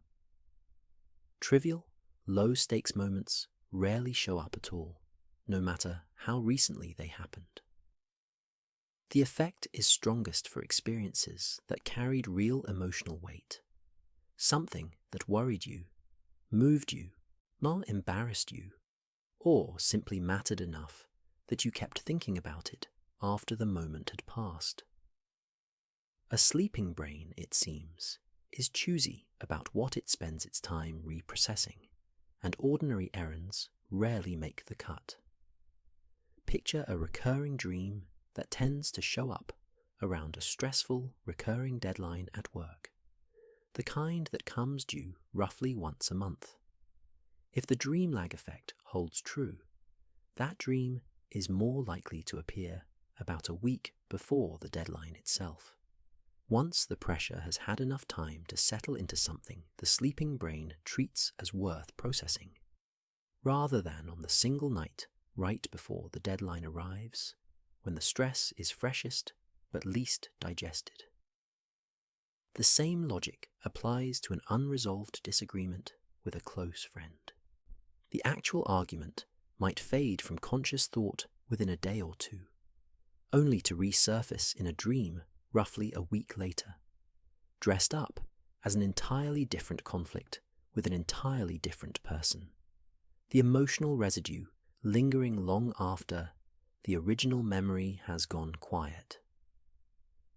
Trivial, low-stakes moments rarely show up at all, no matter how recently they happened. The effect is strongest for experiences that carried real emotional weight, something that worried you, moved you, not embarrassed you, or simply mattered enough that you kept thinking about it after the moment had passed. A sleeping brain, it seems, is choosy about what it spends its time reprocessing, and ordinary errands rarely make the cut. Picture a recurring dream that tends to show up around a stressful, recurring deadline at work, the kind that comes due roughly once a month. If the dream lag effect holds true, that dream is more likely to appear about a week before the deadline itself. Once the pressure has had enough time to settle into something the sleeping brain treats as worth processing, rather than on the single night right before the deadline arrives, when the stress is freshest but least digested. The same logic applies to an unresolved disagreement with a close friend. The actual argument might fade from conscious thought within a day or two, only to resurface in a dream roughly a week later, dressed up as an entirely different conflict with an entirely different person. The emotional residue lingering long after the original memory has gone quiet.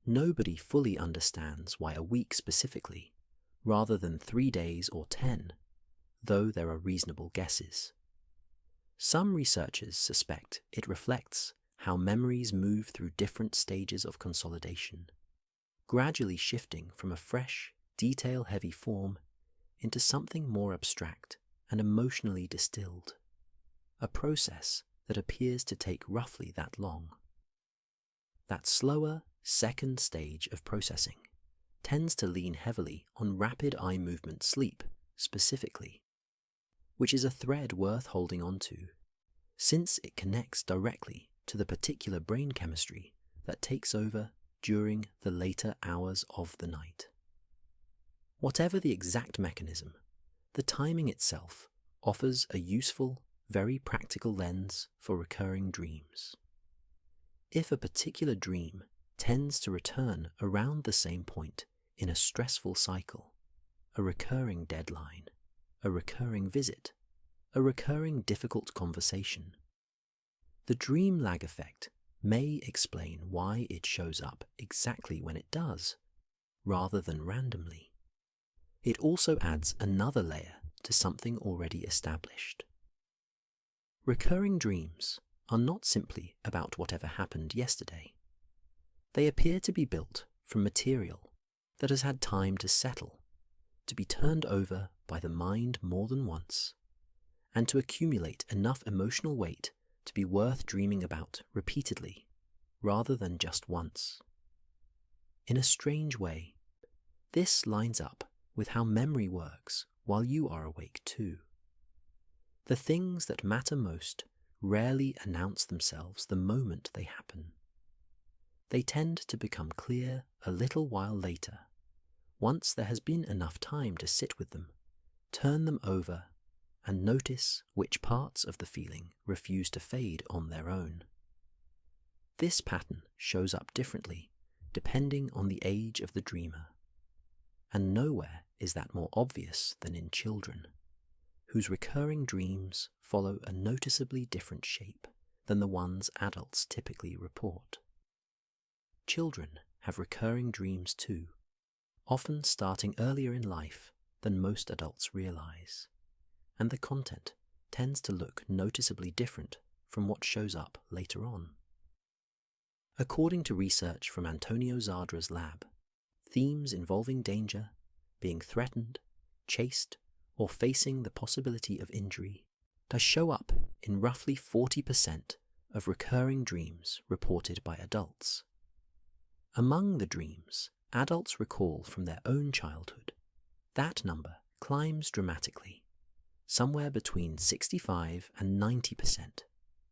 Nobody fully understands why a week specifically, rather than 3 days or 10, though there are reasonable guesses. Some researchers suspect it reflects how memories move through different stages of consolidation, gradually shifting from a fresh, detail-heavy form into something more abstract and emotionally distilled, a process that appears to take roughly that long. That slower, second stage of processing tends to lean heavily on rapid eye movement sleep specifically, which is a thread worth holding on to, since it connects directly to the particular brain chemistry that takes over during the later hours of the night. Whatever the exact mechanism, the timing itself offers a useful, very practical lens for recurring dreams. If a particular dream tends to return around the same point in a stressful cycle, a recurring deadline, a recurring visit, a recurring difficult conversation, the dream lag effect may explain why it shows up exactly when it does, rather than randomly. It also adds another layer to something already established. Recurring dreams are not simply about whatever happened yesterday. They appear to be built from material that has had time to settle, to be turned over by the mind more than once, and to accumulate enough emotional weight to be worth dreaming about repeatedly, rather than just once. In a strange way, this lines up with how memory works while you are awake too. The things that matter most rarely announce themselves the moment they happen. They tend to become clear a little while later, once there has been enough time to sit with them, turn them over, and notice which parts of the feeling refuse to fade on their own. This pattern shows up differently depending on the age of the dreamer, and nowhere is that more obvious than in children, whose recurring dreams follow a noticeably different shape than the ones adults typically report. Children have recurring dreams too, often starting earlier in life than most adults realize, and the content tends to look noticeably different from what shows up later on. According to research from Antonio Zadra's lab, themes involving danger, being threatened, chased, or facing the possibility of injury does show up in roughly 40% of recurring dreams reported by adults. Among the dreams adults recall from their own childhood, that number climbs dramatically, somewhere between 65 and 90%,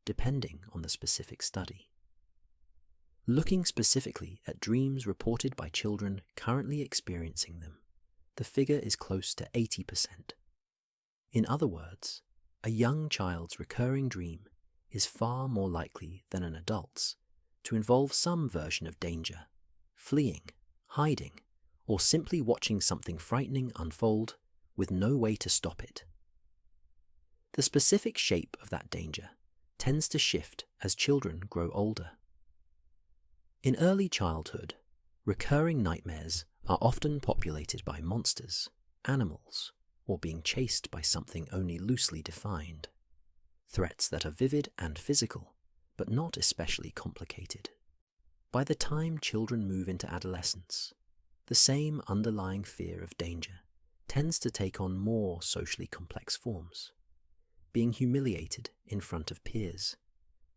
depending on the specific study. Looking specifically at dreams reported by children currently experiencing them, the figure is close to 80%. In other words, a young child's recurring dream is far more likely than an adult's to involve some version of danger, fleeing, hiding, or simply watching something frightening unfold with no way to stop it. The specific shape of that danger tends to shift as children grow older. In early childhood, recurring nightmares are often populated by monsters, animals, or being chased by something only loosely defined. Threats that are vivid and physical, but not especially complicated. By the time children move into adolescence, the same underlying fear of danger tends to take on more socially complex forms. Being humiliated in front of peers,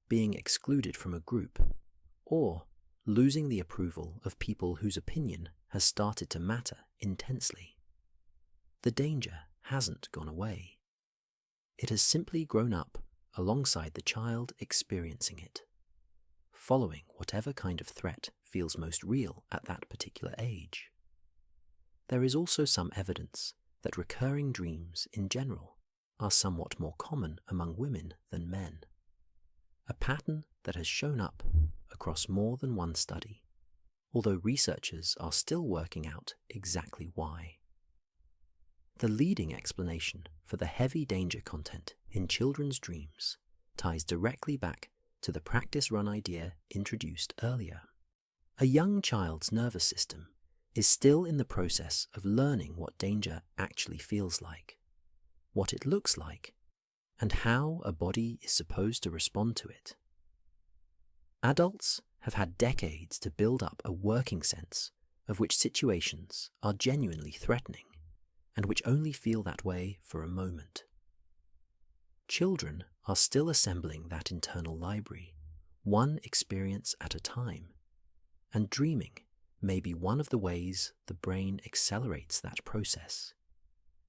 being excluded from a group, or losing the approval of people whose opinion has started to matter intensely. The danger hasn't gone away. It has simply grown up alongside the child experiencing it, following whatever kind of threat feels most real at that particular age. There is also some evidence that recurring dreams in general are somewhat more common among women than men, a pattern that has shown up across more than one study, although researchers are still working out exactly why. The leading explanation for the heavy danger content in children's dreams ties directly back to the practice run idea introduced earlier. A young child's nervous system is still in the process of learning what danger actually feels like, what it looks like, and how a body is supposed to respond to it. Adults have had decades to build up a working sense of which situations are genuinely threatening and which only feel that way for a moment. Children are still assembling that internal library, one experience at a time, and dreaming may be one of the ways the brain accelerates that process,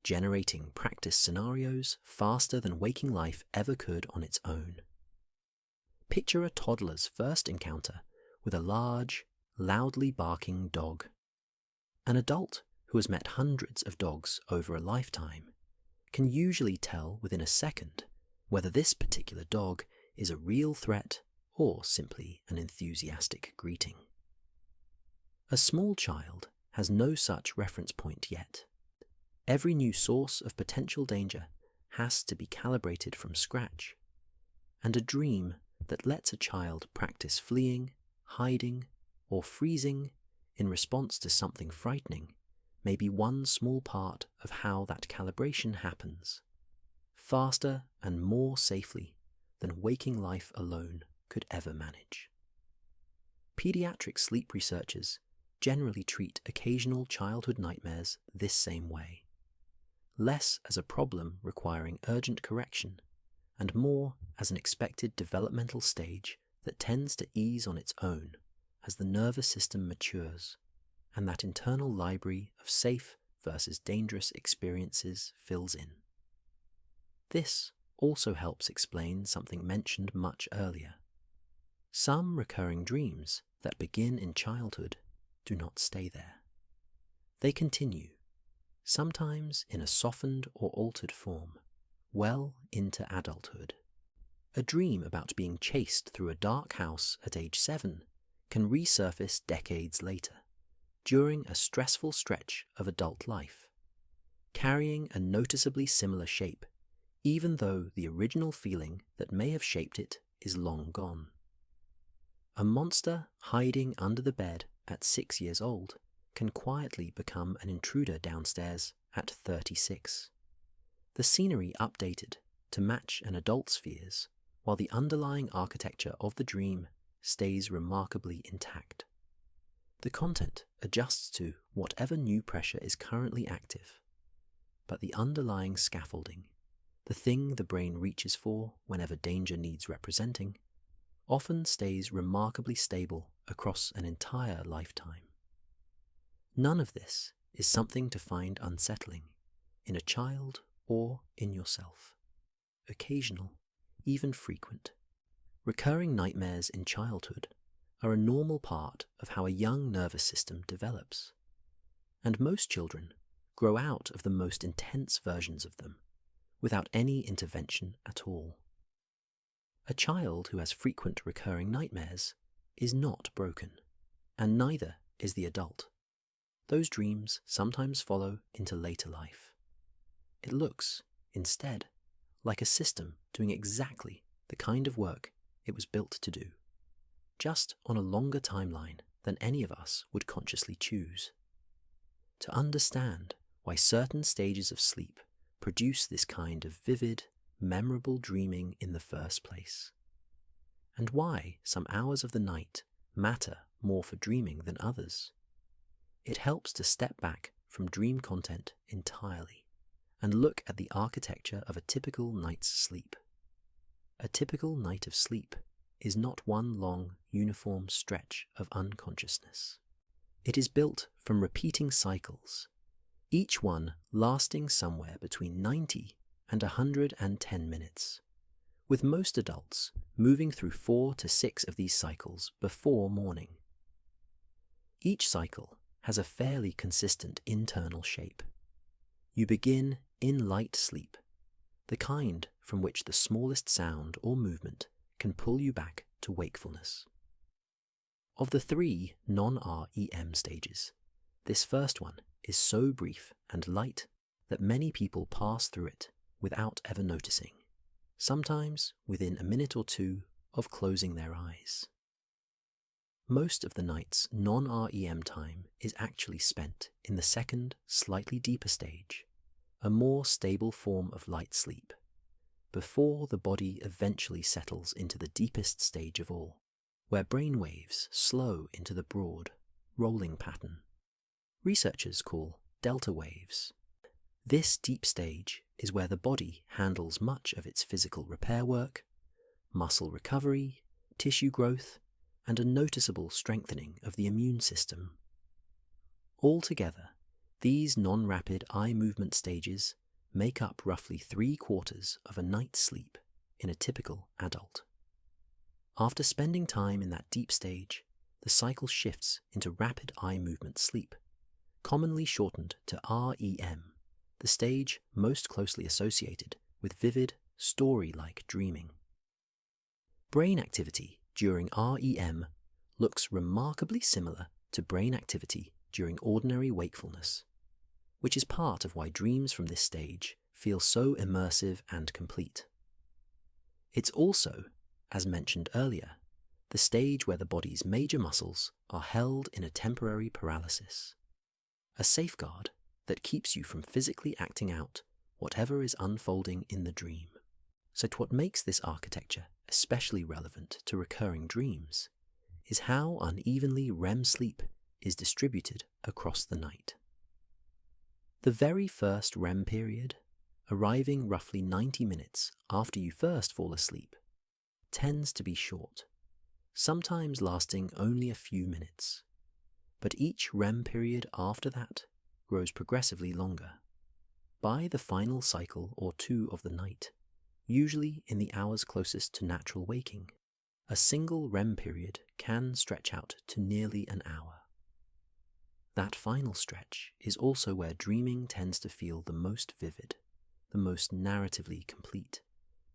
generating practice scenarios faster than waking life ever could on its own. Picture a toddler's first encounter with a large, loudly barking dog. An adult who has met hundreds of dogs over a lifetime can usually tell within a second whether this particular dog is a real threat or simply an enthusiastic greeting. A small child has no such reference point yet. Every new source of potential danger has to be calibrated from scratch, and a dream that lets a child practice fleeing, hiding, or freezing in response to something frightening may be one small part of how that calibration happens, faster and more safely than waking life alone could ever manage. Pediatric sleep researchers generally treat occasional childhood nightmares this same way, less as a problem requiring urgent correction and more as an expected developmental stage that tends to ease on its own as the nervous system matures and that internal library of safe versus dangerous experiences fills in. This also helps explain something mentioned much earlier. Some recurring dreams that begin in childhood do not stay there. They continue, sometimes in a softened or altered form, well into adulthood. A dream about being chased through a dark house at age 7 can resurface decades later, during a stressful stretch of adult life, carrying a noticeably similar shape, even though the original feeling that may have shaped it is long gone. A monster hiding under the bed at 6 years old can quietly become an intruder downstairs at 36. The scenery updated to match an adult's fears, while the underlying architecture of the dream stays remarkably intact. The content adjusts to whatever new pressure is currently active, but the underlying scaffolding, the thing the brain reaches for whenever danger needs representing, often stays remarkably stable across an entire lifetime. None of this is something to find unsettling in a child or in yourself. Occasional, even frequent, recurring nightmares in childhood are a normal part of how a young nervous system develops, and most children grow out of the most intense versions of them without any intervention at all. A child who has frequent recurring nightmares is not broken, and neither is the adult. Those dreams sometimes follow into later life. It looks, instead, like a system doing exactly the kind of work it was built to do, just on a longer timeline than any of us would consciously choose. To understand why certain stages of sleep produce this kind of vivid, memorable dreaming in the first place, and why some hours of the night matter more for dreaming than others, it helps to step back from dream content entirely and look at the architecture of a typical night's sleep. A typical night of sleep is not one long, uniform stretch of unconsciousness. It is built from repeating cycles, each one lasting somewhere between 90 and 110 minutes, with most adults moving through 4 to 6 of these cycles before morning. Each cycle has a fairly consistent internal shape. You begin in light sleep, the kind from which the smallest sound or movement can pull you back to wakefulness. Of the 3 non-REM stages, this first one is so brief and light that many people pass through it without ever noticing, sometimes within a minute or 2 of closing their eyes. Most of the night's non-REM time is actually spent in the second, slightly deeper stage, a more stable form of light sleep, before the body eventually settles into the deepest stage of all, where brain waves slow into the broad, rolling pattern researchers call delta waves. This deep stage is where the body handles much of its physical repair work, muscle recovery, tissue growth, and a noticeable strengthening of the immune system. Altogether, these non-rapid eye movement stages make up roughly 3/4 of a night's sleep in a typical adult. After spending time in that deep stage, the cycle shifts into rapid eye movement sleep, commonly shortened to REM, the stage most closely associated with vivid, story-like dreaming. Brain activity during REM looks remarkably similar to brain activity during ordinary wakefulness, which is part of why dreams from this stage feel so immersive and complete. It's also, as mentioned earlier, the stage where the body's major muscles are held in a temporary paralysis, a safeguard that keeps you from physically acting out whatever is unfolding in the dream. So what makes this architecture especially relevant to recurring dreams is how unevenly REM sleep is distributed across the night. The very first REM period, arriving roughly 90 minutes after you first fall asleep, tends to be short, sometimes lasting only a few minutes. But each REM period after that grows progressively longer. By the final cycle or two of the night, usually in the hours closest to natural waking, a single REM period can stretch out to nearly an hour. That final stretch is also where dreaming tends to feel the most vivid, the most narratively complete,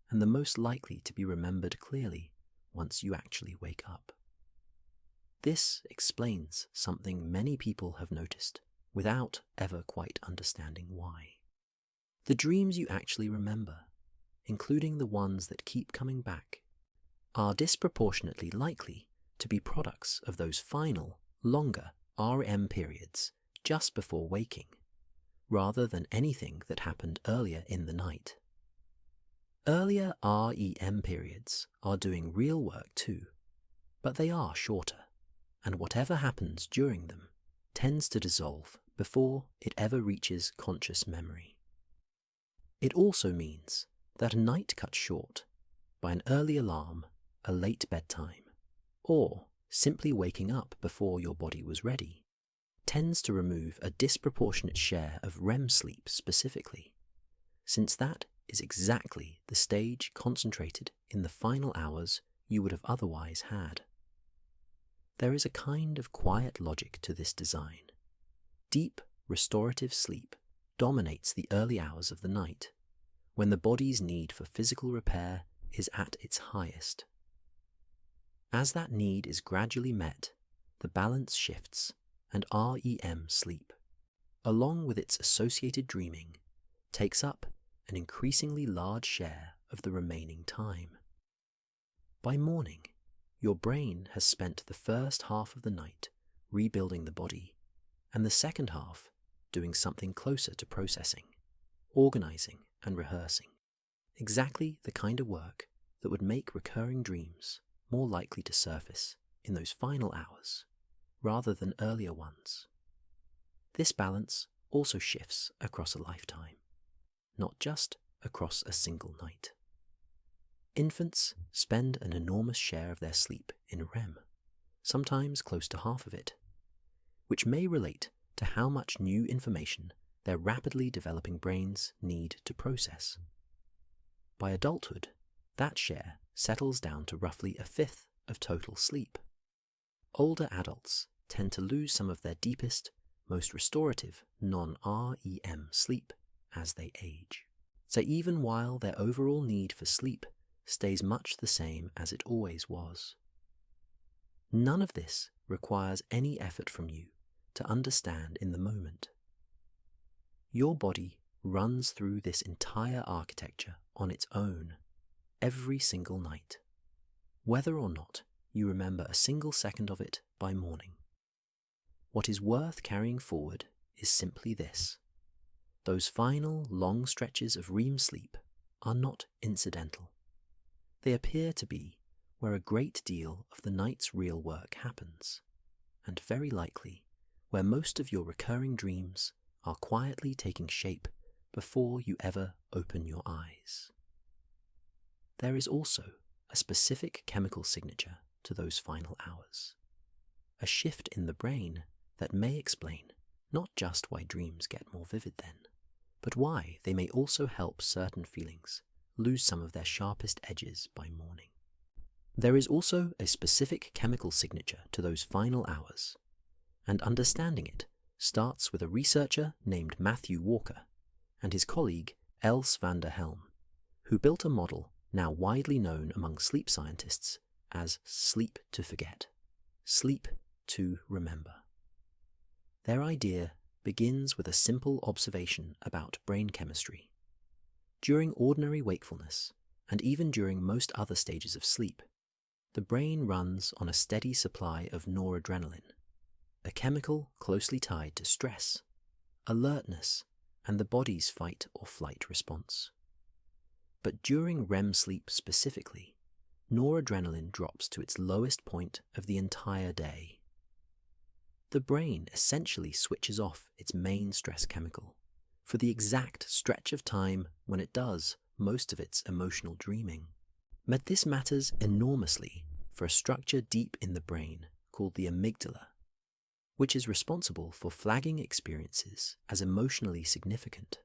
and the most likely to be remembered clearly once you actually wake up. This explains something many people have noticed without ever quite understanding why. The dreams you actually remember, including the ones that keep coming back, are disproportionately likely to be products of those final, longer REM periods just before waking, rather than anything that happened earlier in the night. Earlier REM periods are doing real work too, but they are shorter, and whatever happens during them tends to dissolve before it ever reaches conscious memory. It also means that a night cut short by an early alarm, a late bedtime, or simply waking up before your body was ready, tends to remove a disproportionate share of REM sleep specifically, since that is exactly the stage concentrated in the final hours you would have otherwise had. There is a kind of quiet logic to this design. Deep, restorative sleep dominates the early hours of the night, when the body's need for physical repair is at its highest. As that need is gradually met, the balance shifts, and REM sleep, along with its associated dreaming, takes up an increasingly large share of the remaining time. By morning, your brain has spent the first half of the night rebuilding the body, and the second half doing something closer to processing, organizing, and rehearsing. Exactly the kind of work that would make recurring dreams more likely to surface in those final hours, rather than earlier ones. This balance also shifts across a lifetime, not just across a single night. Infants spend an enormous share of their sleep in REM, sometimes close to half of it, which may relate to how much new information their rapidly developing brains need to process. By adulthood, that share settles down to roughly a fifth of total sleep. Older adults tend to lose some of their deepest, most restorative non-REM sleep as they age. So even while their overall need for sleep stays much the same as it always was, none of this requires any effort from you to understand in the moment. Your body runs through this entire architecture on its own every single night, whether or not you remember a single second of it by morning. What is worth carrying forward is simply this: those final long stretches of REM sleep are not incidental. They appear to be where a great deal of the night's real work happens, and very likely where most of your recurring dreams are quietly taking shape before you ever open your eyes. There is also a specific chemical signature to those final hours, a shift in the brain that may explain not just why dreams get more vivid then, but why they may also help certain feelings lose some of their sharpest edges by morning. There is also a specific chemical signature to those final hours, and understanding it starts with a researcher named Matthew Walker and his colleague Els van der Helm, who built a model now widely known among sleep scientists as sleep to forget, sleep to remember. Their idea begins with a simple observation about brain chemistry. During ordinary wakefulness, and even during most other stages of sleep, the brain runs on a steady supply of noradrenaline, a chemical closely tied to stress, alertness, and the body's fight or flight response. But during REM sleep specifically, noradrenaline drops to its lowest point of the entire day. The brain essentially switches off its main stress chemical for the exact stretch of time when it does most of its emotional dreaming. But this matters enormously for a structure deep in the brain called the amygdala, which is responsible for flagging experiences as emotionally significant,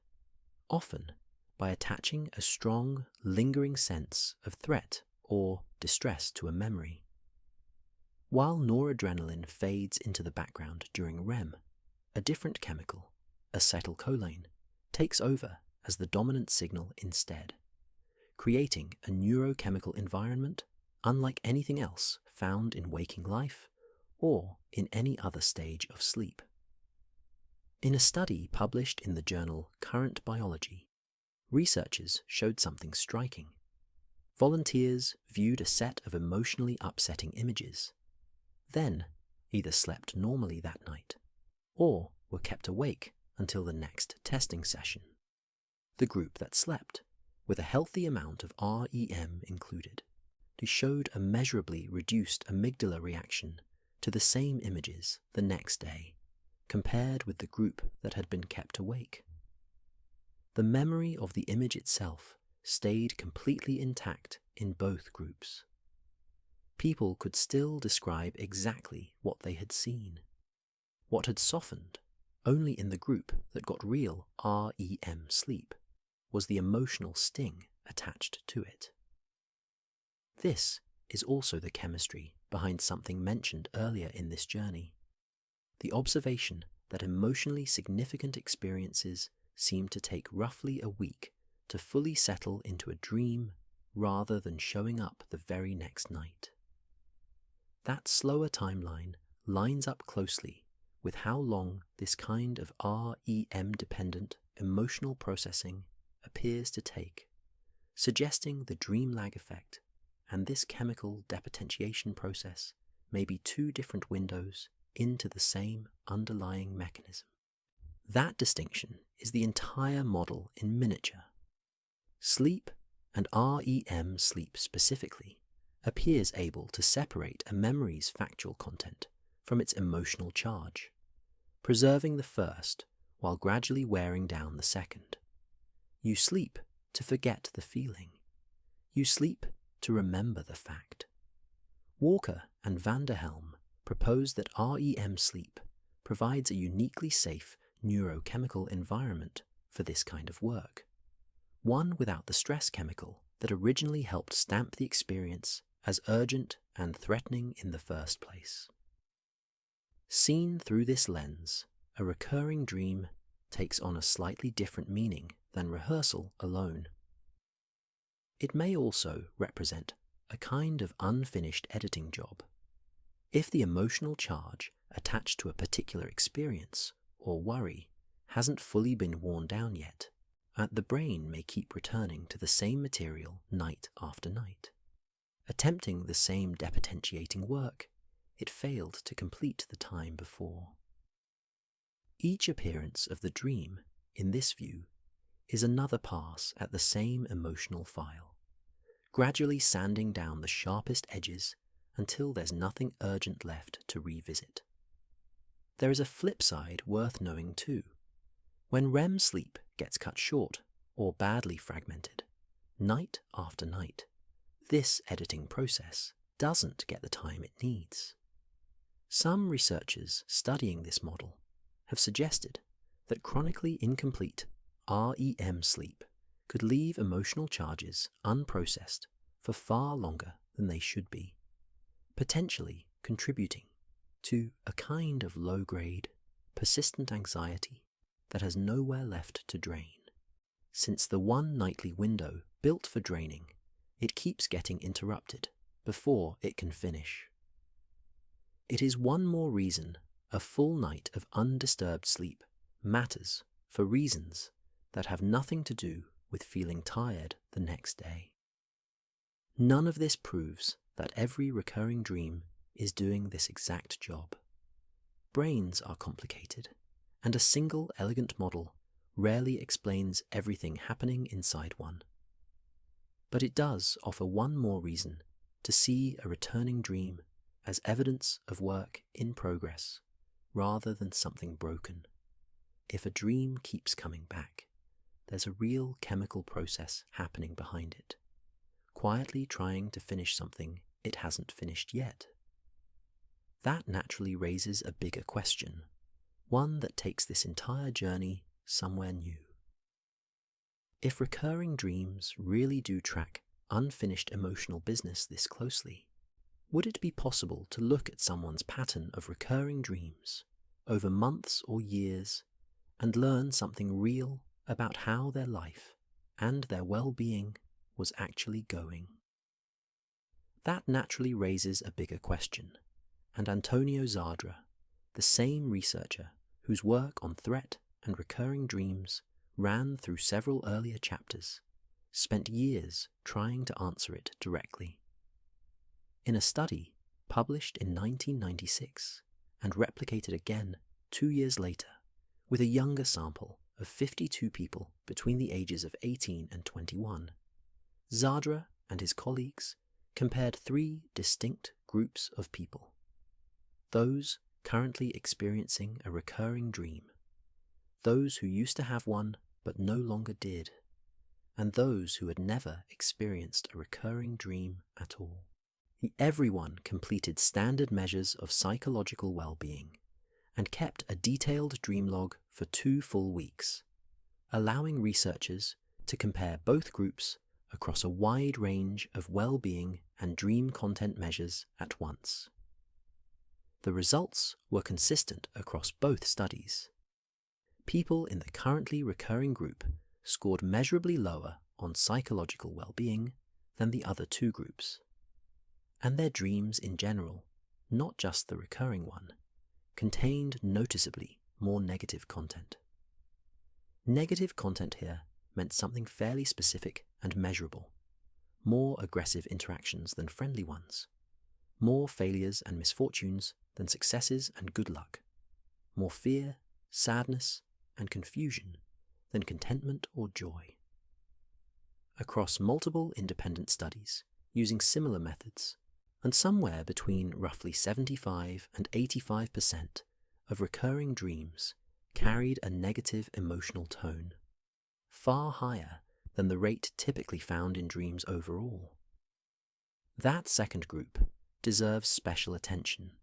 often by attaching a strong, lingering sense of threat or distress to a memory. While noradrenaline fades into the background during REM, a different chemical, acetylcholine, takes over as the dominant signal instead, creating a neurochemical environment unlike anything else found in waking life or in any other stage of sleep. In a study published in the journal Current Biology, researchers showed something striking. Volunteers viewed a set of emotionally upsetting images, then either slept normally that night or were kept awake until the next testing session. The group that slept, with a healthy amount of REM included, showed a measurably reduced amygdala reaction to the same images the next day, compared with the group that had been kept awake. The memory of the image itself stayed completely intact in both groups. People could still describe exactly what they had seen. What had softened, only in the group that got real REM sleep, was the emotional sting attached to it. This is also the chemistry behind something mentioned earlier in this journey, the observation that emotionally significant experiences seem to take roughly a week to fully settle into a dream rather than showing up the very next night. That slower timeline lines up closely with how long this kind of REM-dependent emotional processing appears to take, suggesting the dream lag effect and this chemical depotentiation process may be two different windows into the same underlying mechanism. That distinction is the entire model in miniature. Sleep, and REM sleep specifically, appears able to separate a memory's factual content from its emotional charge, preserving the first while gradually wearing down the second. You sleep to forget the feeling. You sleep to remember the fact. Walker and van der Helm propose that REM sleep provides a uniquely safe neurochemical environment for this kind of work, one without the stress chemical that originally helped stamp the experience as urgent and threatening in the first place. Seen through this lens, a recurring dream takes on a slightly different meaning than rehearsal alone. It may also represent a kind of unfinished editing job. If the emotional charge attached to a particular experience or worry hasn't fully been worn down yet, the brain may keep returning to the same material night after night, attempting the same depotentiating work it failed to complete the time before. Each appearance of the dream, in this view, is another pass at the same emotional file, gradually sanding down the sharpest edges until there's nothing urgent left to revisit. There is a flip side worth knowing too. When REM sleep gets cut short or badly fragmented, night after night, this editing process doesn't get the time it needs. Some researchers studying this model have suggested that chronically incomplete REM sleep could leave emotional charges unprocessed for far longer than they should be, potentially contributing to a kind of low-grade, persistent anxiety that has nowhere left to drain. Since the one nightly window built for draining, it keeps getting interrupted before it can finish. It is one more reason a full night of undisturbed sleep matters for reasons that have nothing to do with feeling tired the next day. None of this proves that every recurring dream is doing this exact job. Brains are complicated, and a single elegant model rarely explains everything happening inside one. But it does offer one more reason to see a returning dream as evidence of work in progress rather than something broken. If a dream keeps coming back, there's a real chemical process happening behind it, quietly trying to finish something it hasn't finished yet. That naturally raises a bigger question, one that takes this entire journey somewhere new. If recurring dreams really do track unfinished emotional business this closely, would it be possible to look at someone's pattern of recurring dreams over months or years and learn something real about how their life and their well-being was actually going? That naturally raises a bigger question, and Antonio Zadra, the same researcher whose work on threat and recurring dreams ran through several earlier chapters, spent years trying to answer it directly. In a study published in 1996 and replicated again 2 years later with a younger sample of 52 people between the ages of 18 and 21, Zadra and his colleagues compared 3 distinct groups of people: those currently experiencing a recurring dream, those who used to have one but no longer did, and those who had never experienced a recurring dream at all. Everyone completed standard measures of psychological well-being and kept a detailed dream log for 2 full weeks, allowing researchers to compare both groups across a wide range of well-being and dream content measures at once. The results were consistent across both studies. People in the currently recurring group scored measurably lower on psychological well-being than the other 2 groups. And their dreams in general, not just the recurring one, contained noticeably more negative content. Negative content here meant something fairly specific and measurable: more aggressive interactions than friendly ones, more failures and misfortunes than successes and good luck, more fear, sadness, and confusion than contentment or joy. Across multiple independent studies using similar methods, and somewhere between roughly 75 and 85% of recurring dreams carried a negative emotional tone, far higher than the rate typically found in dreams overall. That second group deserves special attention: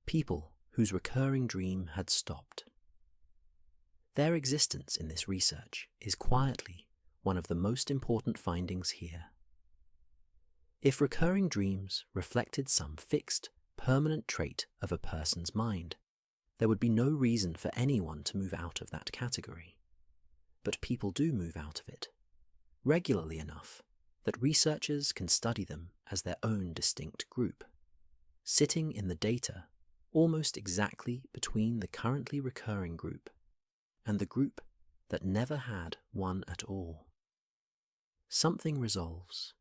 people whose recurring dream had stopped. Their existence in this research is quietly one of the most important findings here. If recurring dreams reflected some fixed, permanent trait of a person's mind, there would be no reason for anyone to move out of that category. But people do move out of it, regularly enough that researchers can study them as their own distinct group, sitting in the data almost exactly between the currently recurring group and the group that never had one at all. Something resolves.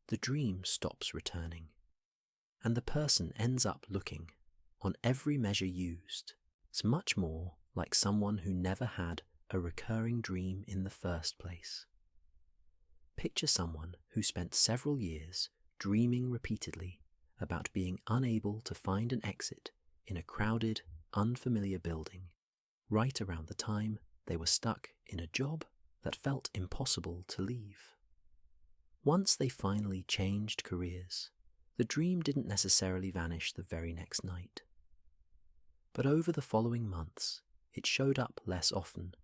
The dream stops returning, and the person ends up looking, on every measure used, as much more like someone who never had a recurring dream in the first place. Picture someone who spent several years dreaming repeatedly about being unable to find an exit in a crowded, unfamiliar building, right around the time they were stuck in a job that felt impossible to leave. Once they finally changed careers, the dream didn't necessarily vanish the very next night. But over the following months, it showed up less often,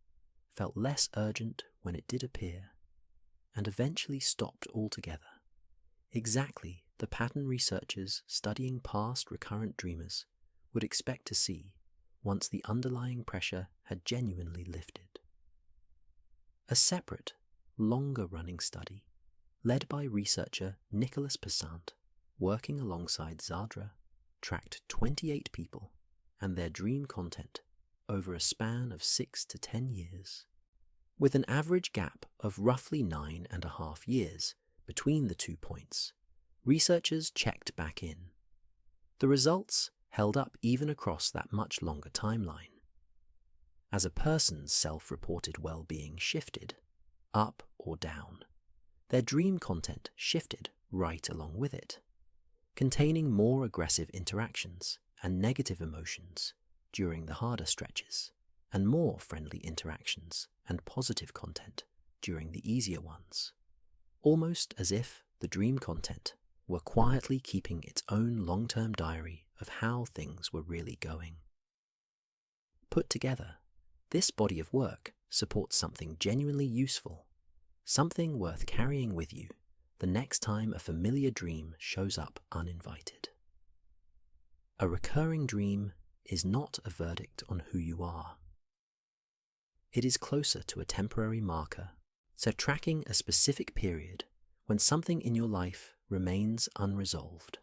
felt less urgent when it did appear, and eventually stopped altogether, exactly the pattern researchers studying past recurrent dreamers would expect to see once the underlying pressure had genuinely lifted. A separate, longer-running study, led by researcher Nicholas Passant, working alongside Zadra, tracked 28 people and their dream content over a span of 6 to 10 years, with an average gap of roughly 9.5 years between the 2 points. Researchers checked back in. The results held up even across that much longer timeline. As a person's self-reported well-being shifted, up or down, their dream content shifted right along with it, containing more aggressive interactions and negative emotions during the harder stretches, and more friendly interactions and positive content during the easier ones, almost as if the dream content were quietly keeping its own long-term diary of how things were really going. Put together, this body of work supports something genuinely useful, something worth carrying with you the next time a familiar dream shows up uninvited. A recurring dream is not a verdict on who you are. It is closer to a temporary marker, so tracking a specific period when something in your life remains unresolved.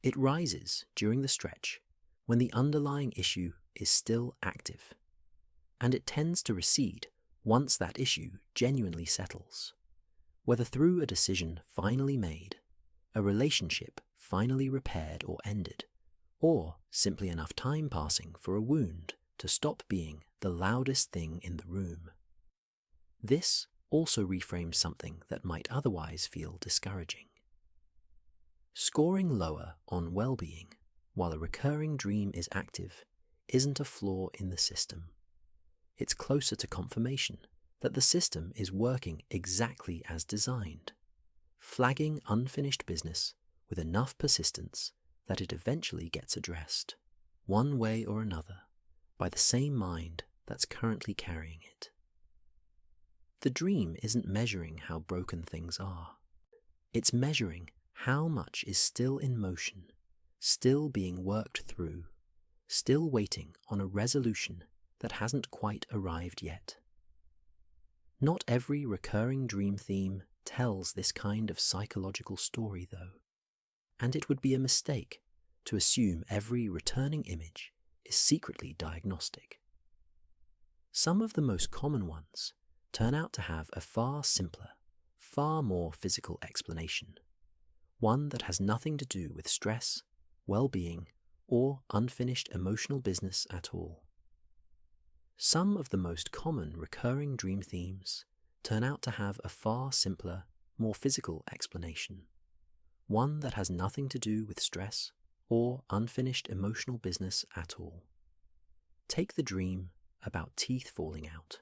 It rises during the stretch when the underlying issue is still active, and it tends to recede once that issue genuinely settles, whether through a decision finally made, a relationship finally repaired or ended, or simply enough time passing for a wound to stop being the loudest thing in the room. This also reframes something that might otherwise feel discouraging. Scoring lower on well-being while a recurring dream is active isn't a flaw in the system. It's closer to confirmation that the system is working exactly as designed, flagging unfinished business with enough persistence that it eventually gets addressed, one way or another, by the same mind that's currently carrying it. The dream isn't measuring how broken things are. It's measuring how much is still in motion, still being worked through, still waiting on a resolution that hasn't quite arrived yet. Not every recurring dream theme tells this kind of psychological story, though, and it would be a mistake to assume every returning image is secretly diagnostic. Some of the most common ones turn out to have a far simpler, far more physical explanation, one that has nothing to do with stress, well-being, or unfinished emotional business at all. Some of the most common recurring dream themes turn out to have a far simpler, more physical explanation, one that has nothing to do with stress or unfinished emotional business at all. Take the dream about teeth falling out,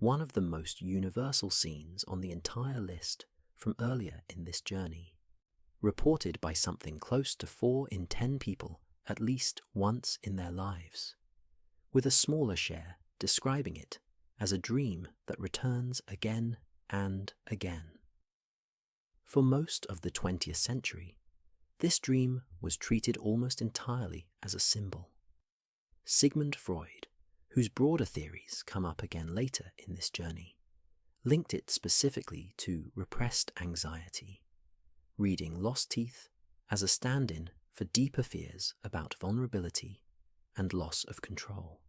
one of the most universal scenes on the entire list from earlier in this journey, reported by something close to 4 in 10 people at least once in their lives, with a smaller share describing it as a dream that returns again and again. For most of the 20th century, this dream was treated almost entirely as a symbol. Sigmund Freud, whose broader theories come up again later in this journey, linked it specifically to repressed anxiety, reading lost teeth as a stand-in for deeper fears about vulnerability and loss of control.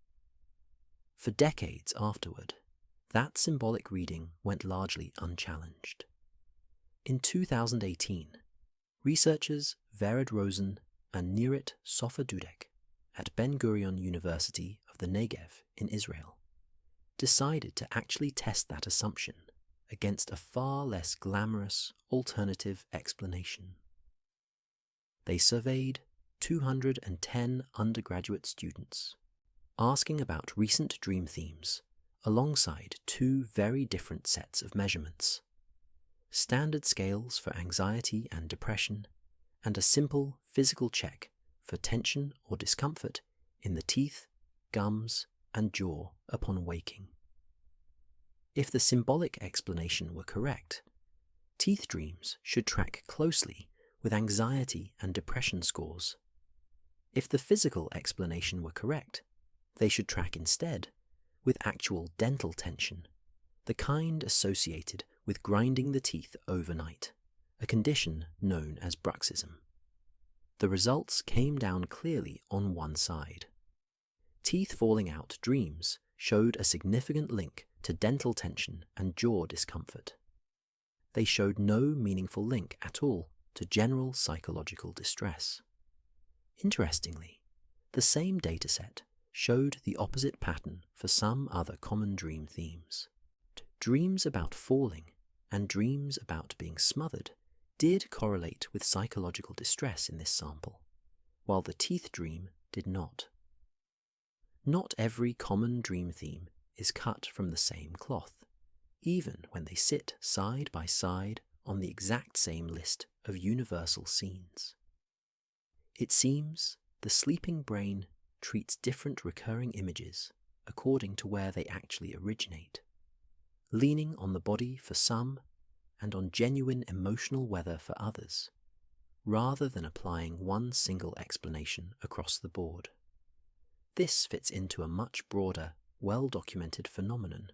For decades afterward, that symbolic reading went largely unchallenged. In 2018, researchers Vered Rosen and Nirit Sofer-Dudek at Ben-Gurion University of the Negev in Israel decided to actually test that assumption against a far less glamorous alternative explanation. They surveyed 210 undergraduate students, asking about recent dream themes alongside 2 very different sets of measurements: standard scales for anxiety and depression, and a simple physical check for tension or discomfort in the teeth, gums, and jaw upon waking. If the symbolic explanation were correct, Teeth dreams should track closely with anxiety and depression scores. If the physical explanation were correct, they should track instead with actual dental tension, the kind associated with grinding the teeth overnight, a condition known as bruxism. The results came down clearly on one side. Teeth falling out dreams showed a significant link to dental tension and jaw discomfort. They showed no meaningful link at all to general psychological distress. Interestingly, the same dataset showed the opposite pattern for some other common dream themes. Dreams about falling and dreams about being smothered did correlate with psychological distress in this sample, while the teeth dream did not. Not every common dream theme is cut from the same cloth, even when they sit side by side on the exact same list of universal scenes. It seems the sleeping brain treats different recurring images according to where they actually originate, leaning on the body for some and on genuine emotional weather for others, rather than applying one single explanation across the board. This fits into a much broader, well-documented phenomenon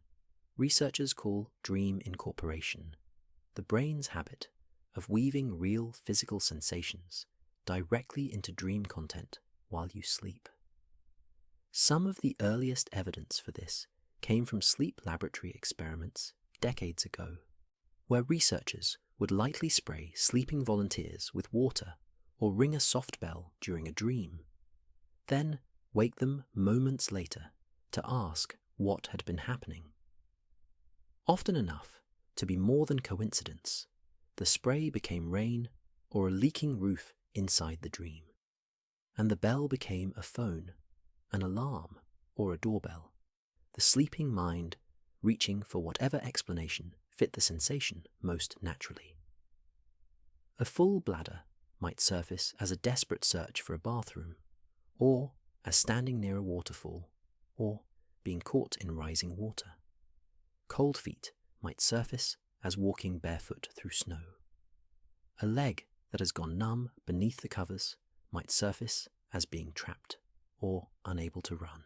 researchers call dream incorporation, the brain's habit of weaving real physical sensations directly into dream content while you sleep. Some of the earliest evidence for this came from sleep laboratory experiments decades ago, where researchers would lightly spray sleeping volunteers with water or ring a soft bell during a dream, then wake them moments later to ask what had been happening. Often enough to be more than coincidence, the spray became rain or a leaking roof inside the dream, and the bell became a phone, an alarm, or a doorbell, the sleeping mind reaching for whatever explanation fit the sensation most naturally. A full bladder might surface as a desperate search for a bathroom, or as standing near a waterfall, or being caught in rising water. Cold feet might surface as walking barefoot through snow. A leg that has gone numb beneath the covers might surface as being trapped or unable to run.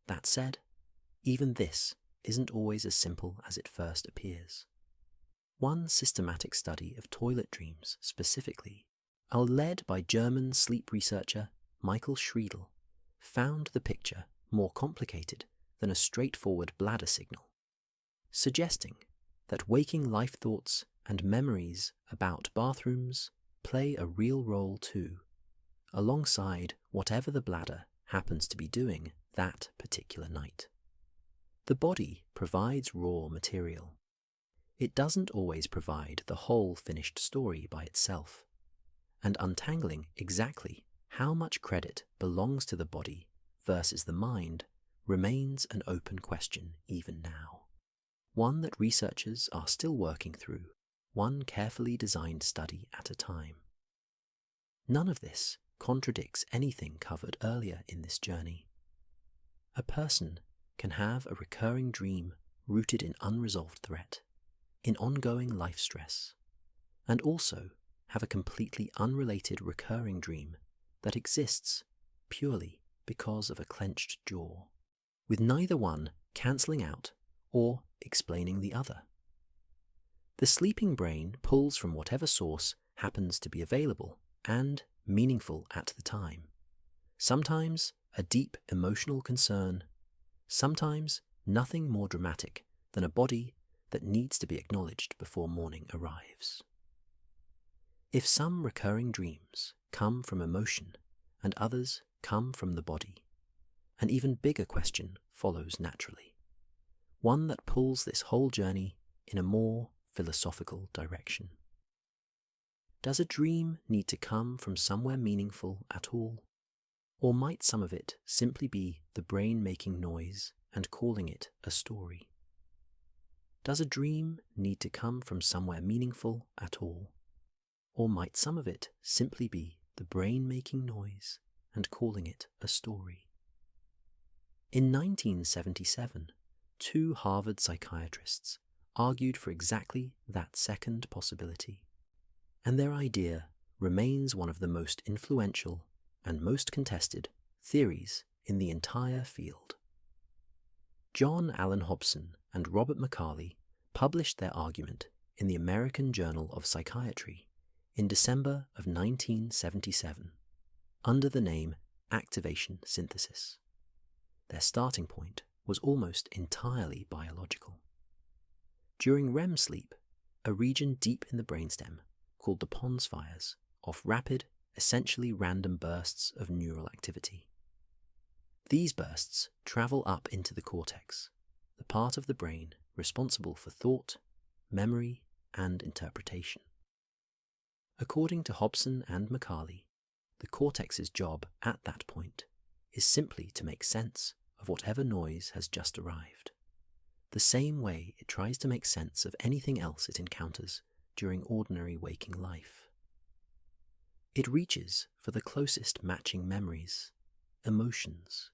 That said, even this isn't always as simple as it first appears. One systematic study of toilet dreams specifically, led by German sleep researcher Michael Schriedel, found the picture more complicated than a straightforward bladder signal, suggesting that waking life thoughts and memories about bathrooms play a real role too, alongside whatever the bladder happens to be doing that particular night. The body provides raw material. It doesn't always provide the whole finished story by itself, and untangling exactly how much credit belongs to the body versus the mind remains an open question even now, one that researchers are still working through, one carefully designed study at a time. None of this contradicts anything covered earlier in this journey. A person can have a recurring dream rooted in unresolved threat, in ongoing life stress, and also have a completely unrelated recurring dream that exists purely because of a clenched jaw, with neither one cancelling out or explaining the other. The sleeping brain pulls from whatever source happens to be available and meaningful at the time. Sometimes a deep emotional concern, sometimes nothing more dramatic than a body that needs to be acknowledged before morning arrives. If some recurring dreams come from emotion and others come from the body, an even bigger question follows naturally, one that pulls this whole journey in a more philosophical direction. Does a dream need to come from somewhere meaningful at all? Or might some of it simply be the brain making noise and calling it a story? Does a dream need to come from somewhere meaningful at all? Or might some of it simply be the brain making noise and calling it a story? In 1977, two Harvard psychiatrists argued for exactly that second possibility, and their idea remains one of the most influential and most contested theories in the entire field. John Allen Hobson and Robert McCarley published their argument in the American Journal of Psychiatry in December of 1977 under the name activation synthesis. Their starting point was almost entirely biological. During REM sleep, a region deep in the brainstem, called the pons fires, off rapid, essentially random bursts of neural activity. These bursts travel up into the cortex, the part of the brain responsible for thought, memory, and interpretation. According to Hobson and McCarley, the cortex's job at that point is simply to make sense of whatever noise has just arrived, the same way it tries to make sense of anything else it encounters during ordinary waking life. It reaches for the closest matching memories, emotions,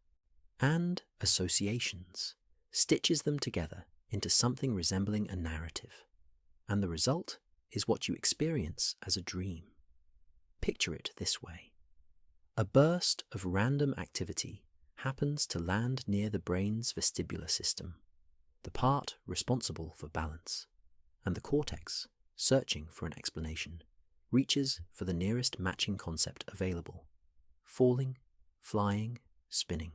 and associations, stitches them together into something resembling a narrative, and the result is what you experience as a dream. Picture it this way. A burst of random activity happens to land near the brain's vestibular system, the part responsible for balance, and the cortex, searching for an explanation, reaches for the nearest matching concept available: falling, flying, spinning.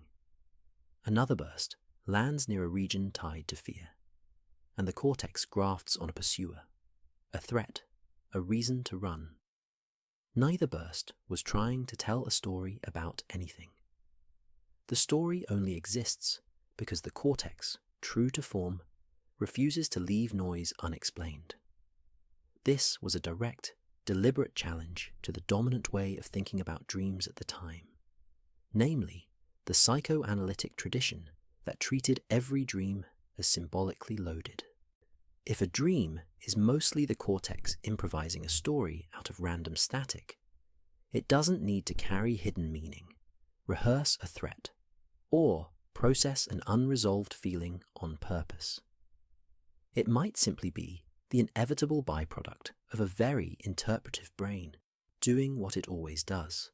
Another burst lands near a region tied to fear, and the cortex grafts on a pursuer, a threat, a reason to run. Neither burst was trying to tell a story about anything. The story only exists because the cortex, true to form, refuses to leave noise unexplained. This was a direct, deliberate challenge to the dominant way of thinking about dreams at the time, namely, the psychoanalytic tradition that treated every dream as symbolically loaded. If a dream is mostly the cortex improvising a story out of random static, it doesn't need to carry hidden meaning, rehearse a threat, or process an unresolved feeling on purpose. It might simply be the inevitable byproduct of a very interpretive brain doing what it always does,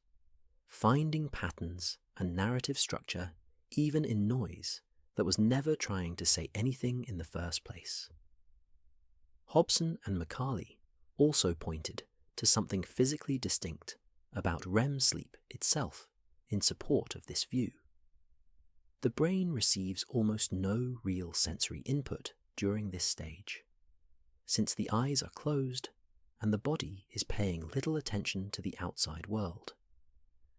finding patterns and narrative structure even in noise that was never trying to say anything in the first place. Hobson and McCarley also pointed to something physically distinct about REM sleep itself in support of this view. The brain receives almost no real sensory input during this stage, since the eyes are closed and the body is paying little attention to the outside world,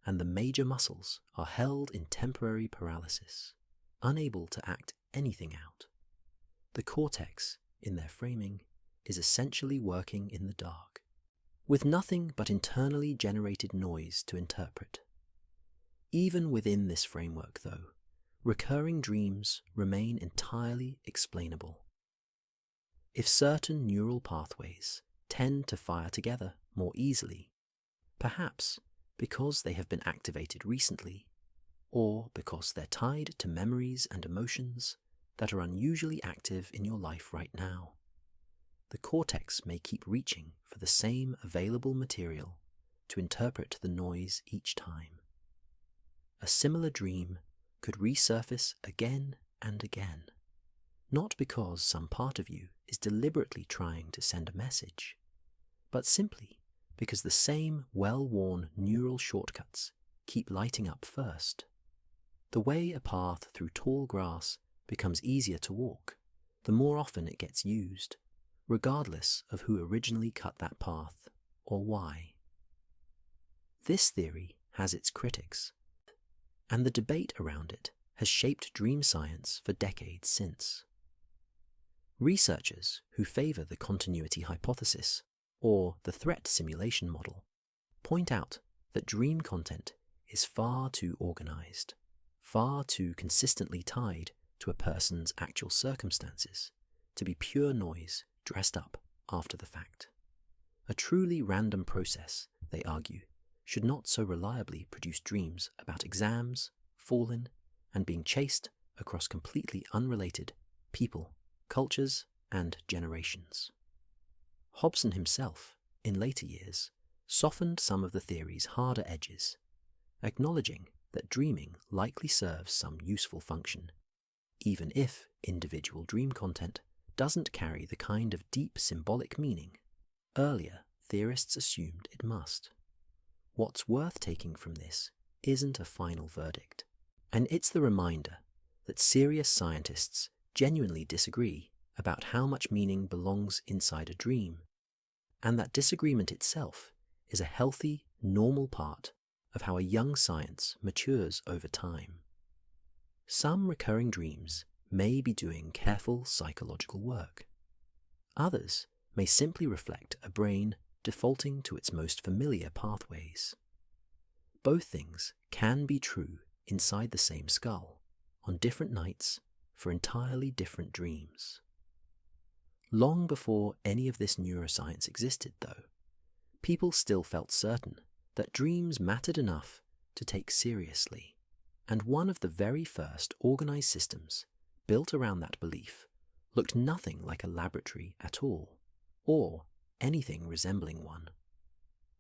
and the major muscles are held in temporary paralysis, unable to act anything out. The cortex, in their framing, is essentially working in the dark, with nothing but internally generated noise to interpret. Even within this framework, though, recurring dreams remain entirely explainable. If certain neural pathways tend to fire together more easily, perhaps because they have been activated recently, or because they're tied to memories and emotions that are unusually active in your life right now, the cortex may keep reaching for the same available material to interpret the noise each time. A similar dream could resurface again and again, not because some part of you is deliberately trying to send a message, but simply because the same well-worn neural shortcuts keep lighting up first. The way a path through tall grass becomes easier to walk, the more often it gets used, regardless of who originally cut that path or why. This theory has its critics, and the debate around it has shaped dream science for decades since. Researchers who favor the continuity hypothesis, or the threat simulation model, point out that dream content is far too organized, far too consistently tied to a person's actual circumstances, to be pure noise dressed up after the fact. A truly random process, they argue, should not so reliably produce dreams about exams, falling, and being chased across completely unrelated people, cultures, and generations. Hobson himself, in later years, softened some of the theory's harder edges, acknowledging that dreaming likely serves some useful function, even if individual dream content doesn't carry the kind of deep symbolic meaning earlier theorists assumed it must. What's worth taking from this isn't a final verdict, and it's the reminder that serious scientists genuinely disagree about how much meaning belongs inside a dream, and that disagreement itself is a healthy, normal part of how a young science matures over time. Some recurring dreams may be doing careful psychological work. Others may simply reflect a brain defaulting to its most familiar pathways. Both things can be true inside the same skull, on different nights, for entirely different dreams. Long before any of this neuroscience existed, though, people still felt certain that dreams mattered enough to take seriously, and one of the very first organized systems built around that belief looked nothing like a laboratory at all, or anything resembling one.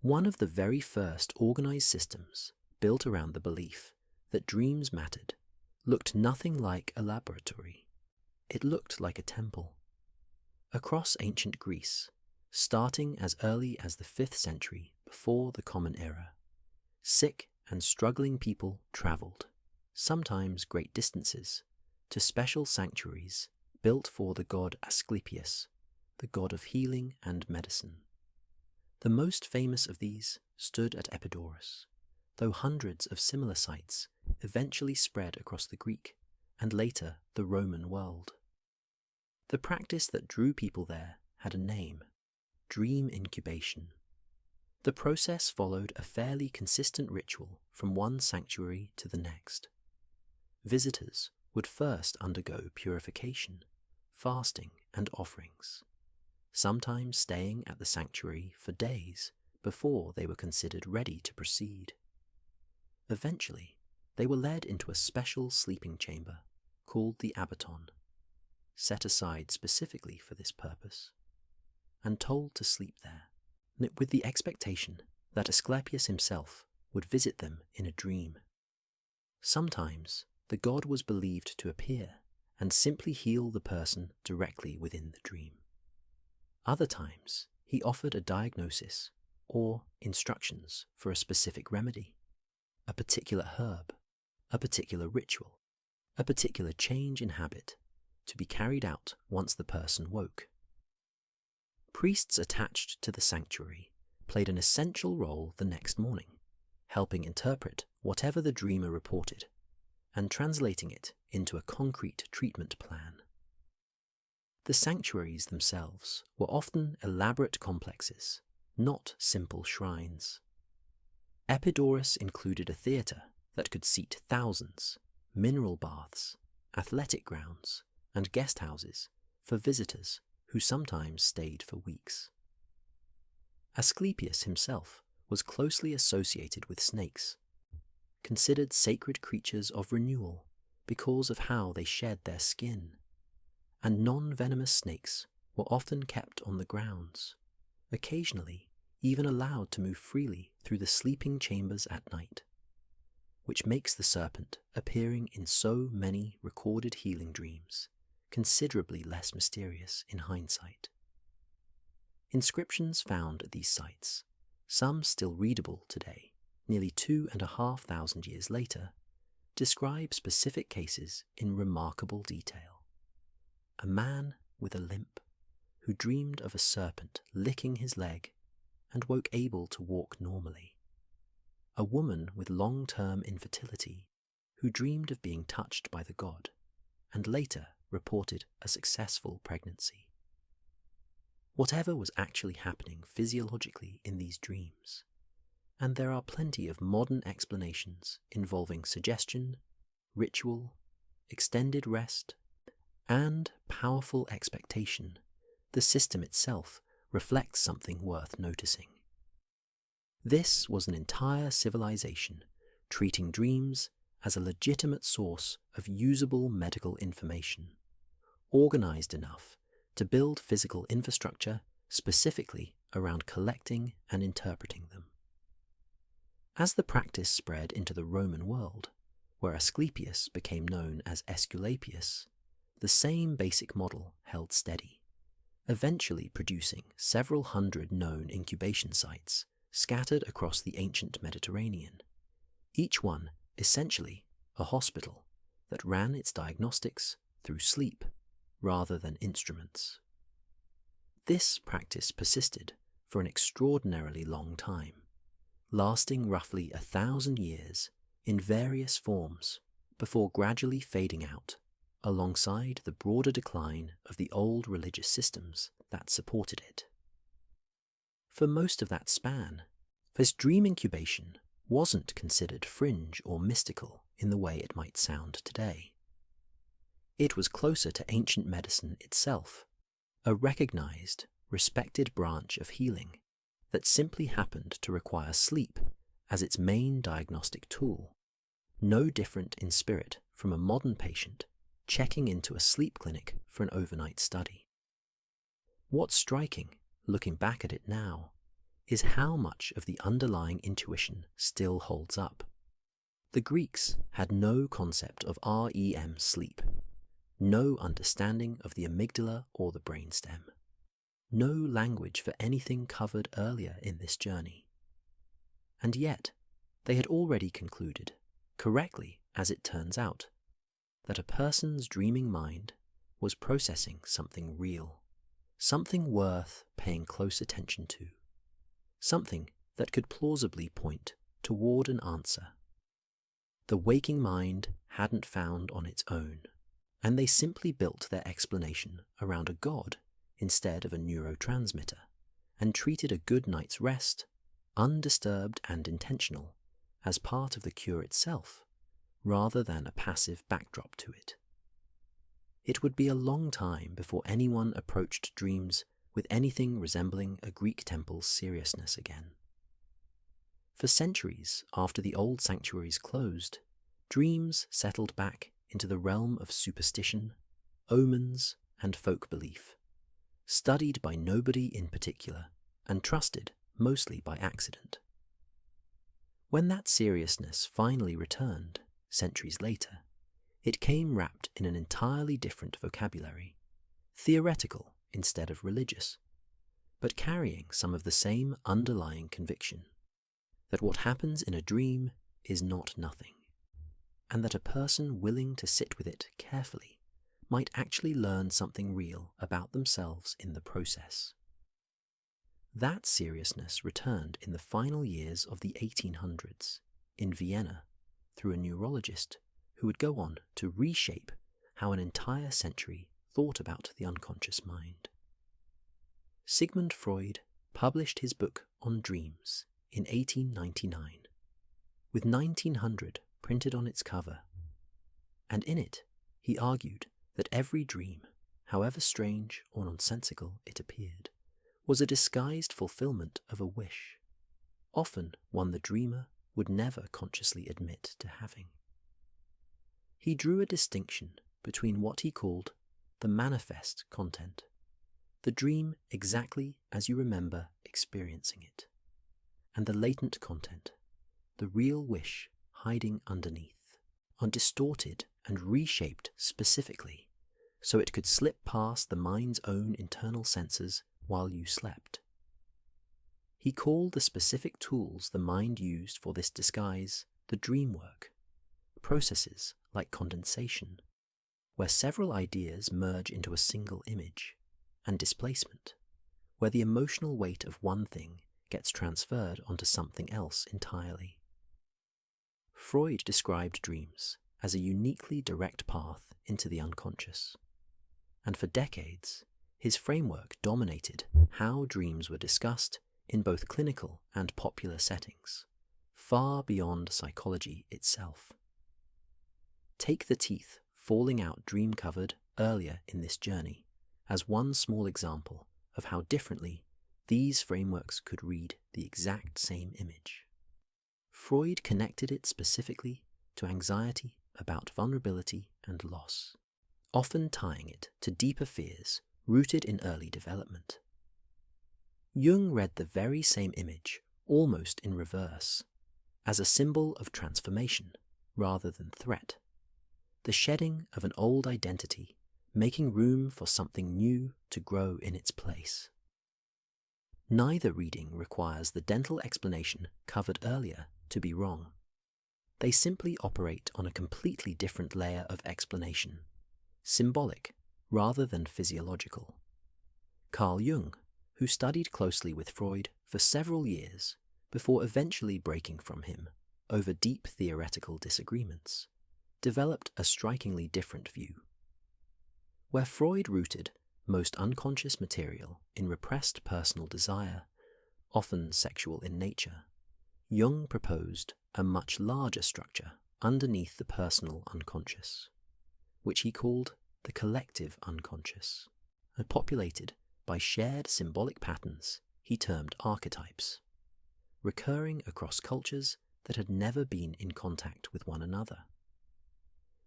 One of the very first organized systems built around the belief that dreams mattered looked nothing like a laboratory. It looked like a temple. Across ancient Greece, starting as early as the 5th century before the Common Era, sick and struggling people traveled, sometimes great distances, to special sanctuaries built for the god Asclepius, the god of healing and medicine. The most famous of these stood at Epidaurus, though hundreds of similar sites eventually spread across the Greek and later the Roman world. The practice that drew people there had a name: dream incubation. The process followed a fairly consistent ritual from one sanctuary to the next. Visitors would first undergo purification, fasting, and offerings, sometimes staying at the sanctuary for days before they were considered ready to proceed. Eventually, they were led into a special sleeping chamber called the abaton, set aside specifically for this purpose, and told to sleep there, with the expectation that Asclepius himself would visit them in a dream. Sometimes the god was believed to appear and simply heal the person directly within the dream. Other times, he offered a diagnosis or instructions for a specific remedy, a particular herb, a particular ritual, a particular change in habit to be carried out once the person woke. Priests attached to the sanctuary played an essential role the next morning, helping interpret whatever the dreamer reported and translating it into a concrete treatment plan. The sanctuaries themselves were often elaborate complexes, not simple shrines. Epidaurus included a theatre that could seat thousands, mineral baths, athletic grounds, and guest houses for visitors who sometimes stayed for weeks. Asclepius himself was closely associated with snakes, considered sacred creatures of renewal because of how they shed their skin, and non-venomous snakes were often kept on the grounds, occasionally even allowed to move freely through the sleeping chambers at night, which makes the serpent appearing in so many recorded healing dreams considerably less mysterious in hindsight. Inscriptions found at these sites, some still readable today, nearly 2,500 years later, describe specific cases in remarkable detail. A man with a limp who dreamed of a serpent licking his leg and woke able to walk normally. A woman with long-term infertility who dreamed of being touched by the god and later reported a successful pregnancy. Whatever was actually happening physiologically in these dreams, and there are plenty of modern explanations involving suggestion, ritual, extended rest, and powerful expectation, the system itself reflects something worth noticing. This was an entire civilization treating dreams as a legitimate source of usable medical information, organized enough to build physical infrastructure specifically around collecting and interpreting them. As the practice spread into the Roman world, where Asclepius became known as Aesculapius, the same basic model held steady, eventually producing several hundred known incubation sites scattered across the ancient Mediterranean, each one essentially a hospital that ran its diagnostics through sleep rather than instruments. This practice persisted for an extraordinarily long time, lasting roughly 1,000 years in various forms before gradually fading out alongside the broader decline of the old religious systems that supported it. For most of that span, this dream incubation wasn't considered fringe or mystical in the way it might sound today. It was closer to ancient medicine itself, a recognized, respected branch of healing that simply happened to require sleep as its main diagnostic tool, no different in spirit from a modern patient checking into a sleep clinic for an overnight study. What's striking, looking back at it now, is how much of the underlying intuition still holds up. The Greeks had no concept of REM sleep, no understanding of the amygdala or the brainstem, no language for anything covered earlier in this journey. And yet, they had already concluded, correctly as it turns out, that a person's dreaming mind was processing something real, something worth paying close attention to, something that could plausibly point toward an answer. The waking mind hadn't found on its own, and they simply built their explanation around a god instead of a neurotransmitter, and treated a good night's rest, undisturbed and intentional, as part of the cure itself, rather than a passive backdrop to it. It would be a long time before anyone approached dreams with anything resembling a Greek temple's seriousness again. For centuries after the old sanctuaries closed, dreams settled back into the realm of superstition, omens, and folk belief, studied by nobody in particular and trusted mostly by accident. When that seriousness finally returned, centuries later, it came wrapped in an entirely different vocabulary, theoretical instead of religious, but carrying some of the same underlying conviction that what happens in a dream is not nothing, and that a person willing to sit with it carefully might actually learn something real about themselves in the process. That seriousness returned in the final years of the 1800s in Vienna through a neurologist who would go on to reshape how an entire century thought about the unconscious mind. Sigmund Freud published his book on dreams in 1899, with 1900 printed on its cover, and in it he argued that every dream, however strange or nonsensical it appeared, was a disguised fulfillment of a wish, often one the dreamer would never consciously admit to having. He drew a distinction between what he called the manifest content, the dream exactly as you remember experiencing it, and the latent content, the real wish hiding underneath, undistorted and reshaped specifically so it could slip past the mind's own internal senses while you slept. He called the specific tools the mind used for this disguise the dream work, processes like condensation, where several ideas merge into a single image, and displacement, where the emotional weight of one thing gets transferred onto something else entirely. Freud described dreams as a uniquely direct path into the unconscious, and for decades, his framework dominated how dreams were discussed in both clinical and popular settings, far beyond psychology itself. Take the teeth falling out dream-covered earlier in this journey as one small example of how differently these frameworks could read the exact same image. Freud connected it specifically to anxiety about vulnerability and loss, often tying it to deeper fears rooted in early development. Jung read the very same image, almost in reverse, as a symbol of transformation rather than threat, the shedding of an old identity, making room for something new to grow in its place. Neither reading requires the dental explanation covered earlier to be wrong. They simply operate on a completely different layer of explanation, symbolic rather than physiological. Carl Jung, who studied closely with Freud for several years before eventually breaking from him over deep theoretical disagreements, developed a strikingly different view. Where Freud rooted most unconscious material in repressed personal desire, often sexual in nature, Jung proposed a much larger structure underneath the personal unconscious, which he called the collective unconscious, and populated by shared symbolic patterns he termed archetypes, recurring across cultures that had never been in contact with one another.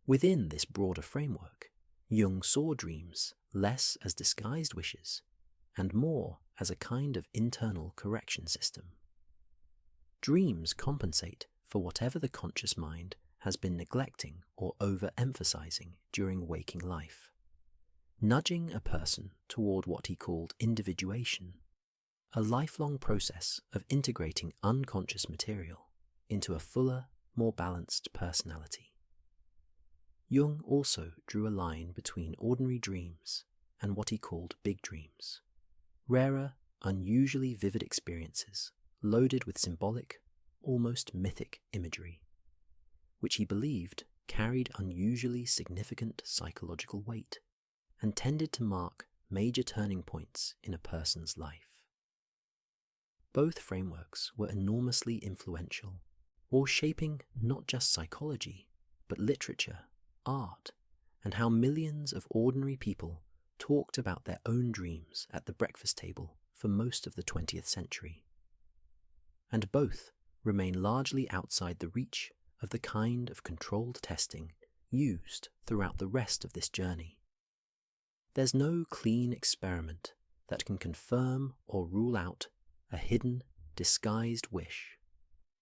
Within this broader framework, Jung saw dreams less as disguised wishes and more as a kind of internal correction system. Dreams compensate for whatever the conscious mind has been neglecting or overemphasizing during waking life, nudging a person toward what he called individuation, a lifelong process of integrating unconscious material into a fuller, more balanced personality. Jung also drew a line between ordinary dreams and what he called big dreams, rarer, unusually vivid experiences loaded with symbolic, almost mythic imagery, which he believed carried unusually significant psychological weight and tended to mark major turning points in a person's life. Both frameworks were enormously influential, all shaping not just psychology, but literature, art, and how millions of ordinary people talked about their own dreams at the breakfast table for most of the 20th century. And both remain largely outside the reach of the kind of controlled testing used throughout the rest of this journey. There's no clean experiment that can confirm or rule out a hidden, disguised wish,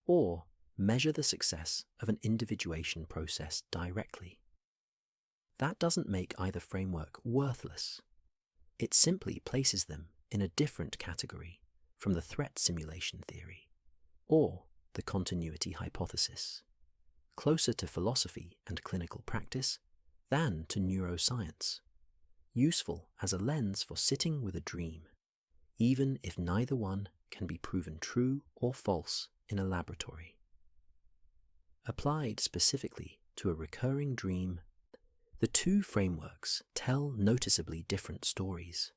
or measure the success of an individuation process directly. That doesn't make either framework worthless. It simply places them in a different category from the threat simulation theory or the continuity hypothesis, closer to philosophy and clinical practice than to neuroscience, useful as a lens for sitting with a dream, even if neither one can be proven true or false in a laboratory. Applied specifically to a recurring dream, the two frameworks tell noticeably different stories.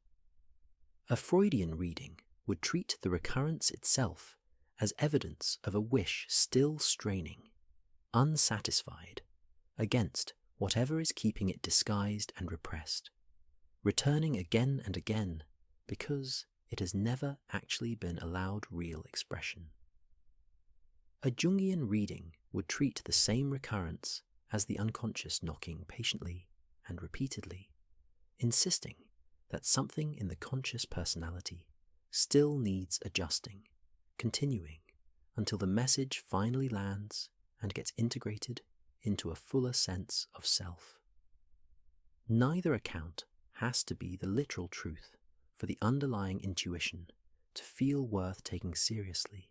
A Freudian reading would treat the recurrence itself as evidence of a wish still straining, unsatisfied, against whatever is keeping it disguised and repressed, returning again and again because it has never actually been allowed real expression. A Jungian reading would treat the same recurrence as the unconscious knocking patiently and repeatedly, insisting that something in the conscious personality still needs adjusting, continuing until the message finally lands and gets integrated into a fuller sense of self. Neither account has to be the literal truth for the underlying intuition to feel worth taking seriously,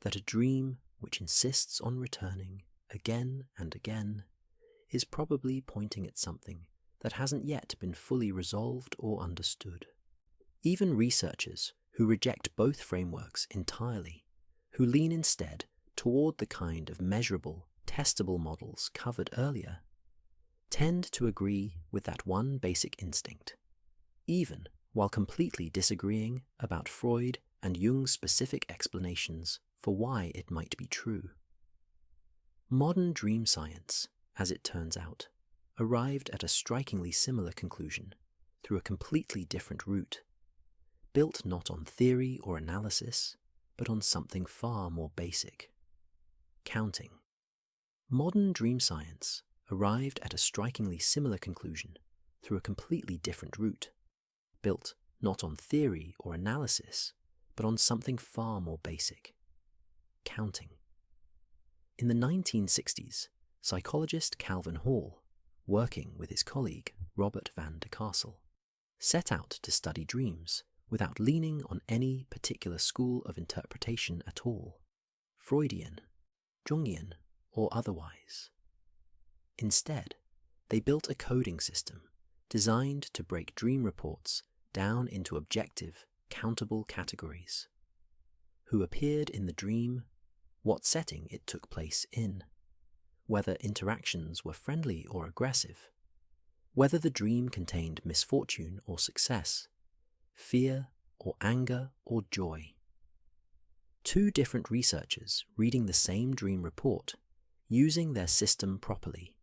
that a dream which insists on returning again and again is probably pointing at something that hasn't yet been fully resolved or understood. Even researchers who reject both frameworks entirely, who lean instead toward the kind of measurable, testable models covered earlier, tend to agree with that one basic instinct, even while completely disagreeing about Freud and Jung's specific explanations for why it might be true. Modern dream science, as it turns out, arrived at a strikingly similar conclusion through a completely different route, built not on theory or analysis, but on something far more basic: counting. Modern dream science arrived at a strikingly similar conclusion through a completely different route, built not on theory or analysis, but on something far more basic: counting. In the 1960s, psychologist Calvin Hall, working with his colleague Robert van der Castle, set out to study dreams without leaning on any particular school of interpretation at all, Freudian, Jungian, or otherwise. Instead, they built a coding system designed to break dream reports down into objective, countable categories: who appeared in the dream, what setting it took place in, whether interactions were friendly or aggressive, whether the dream contained misfortune or success, fear or anger or joy. Two different researchers reading the same dream report, using their system properly,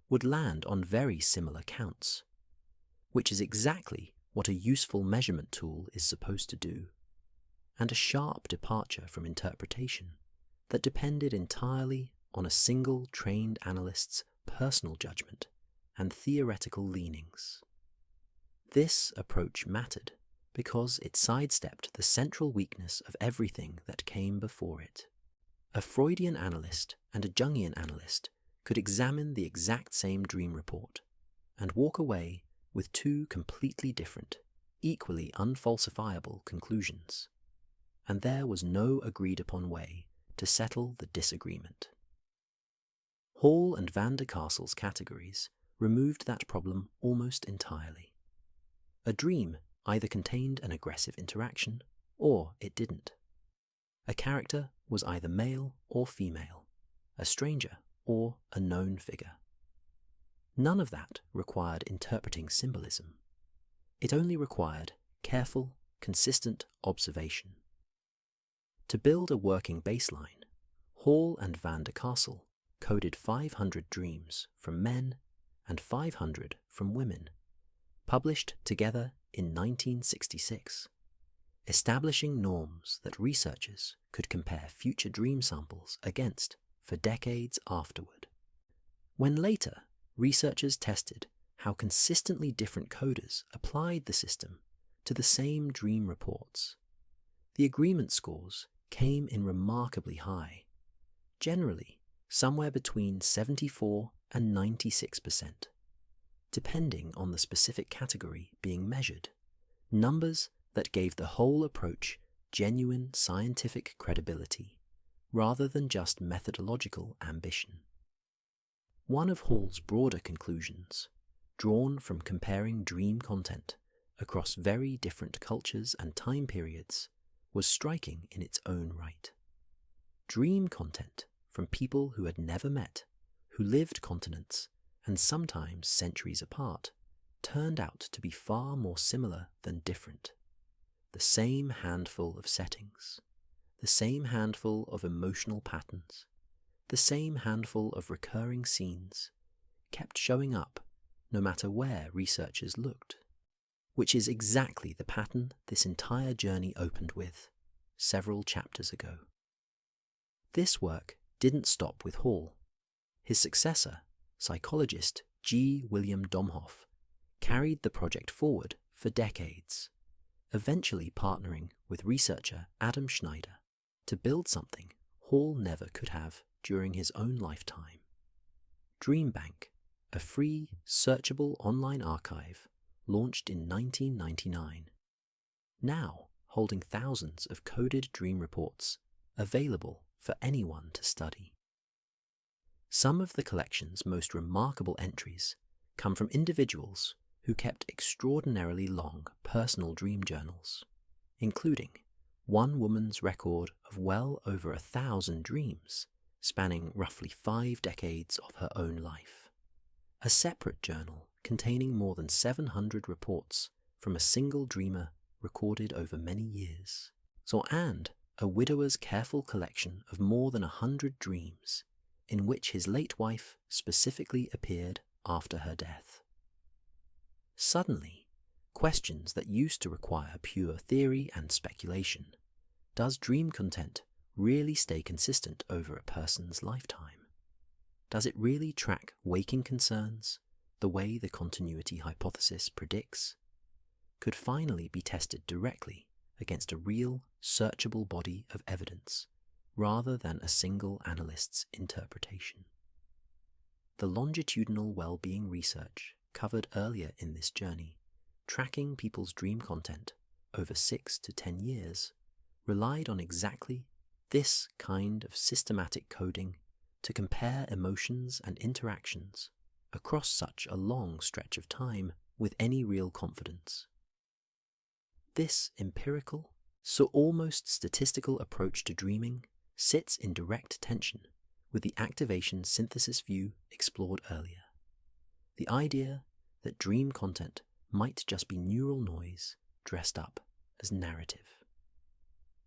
would land on very similar counts, which is exactly what a useful measurement tool is supposed to do, and a sharp departure from interpretation that depended entirely on a single trained analyst's personal judgment and theoretical leanings. This approach mattered because it sidestepped the central weakness of everything that came before it. A Freudian analyst and a Jungian analyst could examine the exact same dream report and walk away with two completely different, equally unfalsifiable conclusions, and there was no agreed-upon way to settle the disagreement. Hall and van der Castle's categories removed that problem almost entirely. A dream either contained an aggressive interaction, or it didn't. A character was either male or female, a stranger or a known figure. None of that required interpreting symbolism. It only required careful, consistent observation. To build a working baseline, Hall and van der Castle coded 500 dreams from men and 500 from women, published together in 1966, establishing norms that researchers could compare future dream samples against for decades afterward. When later, researchers tested how consistently different coders applied the system to the same dream reports, the agreement scores came in remarkably high, generally somewhere between 74 and 96%, depending on the specific category being measured, numbers that gave the whole approach genuine scientific credibility rather than just methodological ambition. One of Hall's broader conclusions, drawn from comparing dream content across very different cultures and time periods, was striking in its own right. Dream content from people who had never met, who lived continents and sometimes centuries apart, turned out to be far more similar than different. The same handful of settings, the same handful of emotional patterns, the same handful of recurring scenes kept showing up no matter where researchers looked, which is exactly the pattern this entire journey opened with several chapters ago. This work didn't stop with Hall. His successor, psychologist G. William Domhoff, carried the project forward for decades, eventually partnering with researcher Adam Schneider to build something Hall never could have during his own lifetime: DreamBank, a free, searchable online archive launched in 1999, now holding thousands of coded dream reports available for anyone to study. Some of the collection's most remarkable entries come from individuals who kept extraordinarily long personal dream journals, including one woman's record of well over 1,000 dreams spanning roughly 5 decades of her own life, a separate journal containing more than 700 reports from a single dreamer recorded over many years, and a widower's careful collection of more than 100 dreams in which his late wife specifically appeared after her death. Suddenly, questions that used to require pure theory and speculation, does dream content really stay consistent over a person's lifetime? Does it really track waking concerns the way the continuity hypothesis predicts? could finally be tested directly against a real, searchable body of evidence, rather than a single analyst's interpretation. The longitudinal well-being research covered earlier in this journey, tracking people's dream content over 6 to 10 years, relied on exactly this kind of systematic coding to compare emotions and interactions across such a long stretch of time with any real confidence. This empirical, so almost statistical approach to dreaming sits in direct tension with the activation synthesis view explored earlier. The idea that dream content might just be neural noise dressed up as narrative.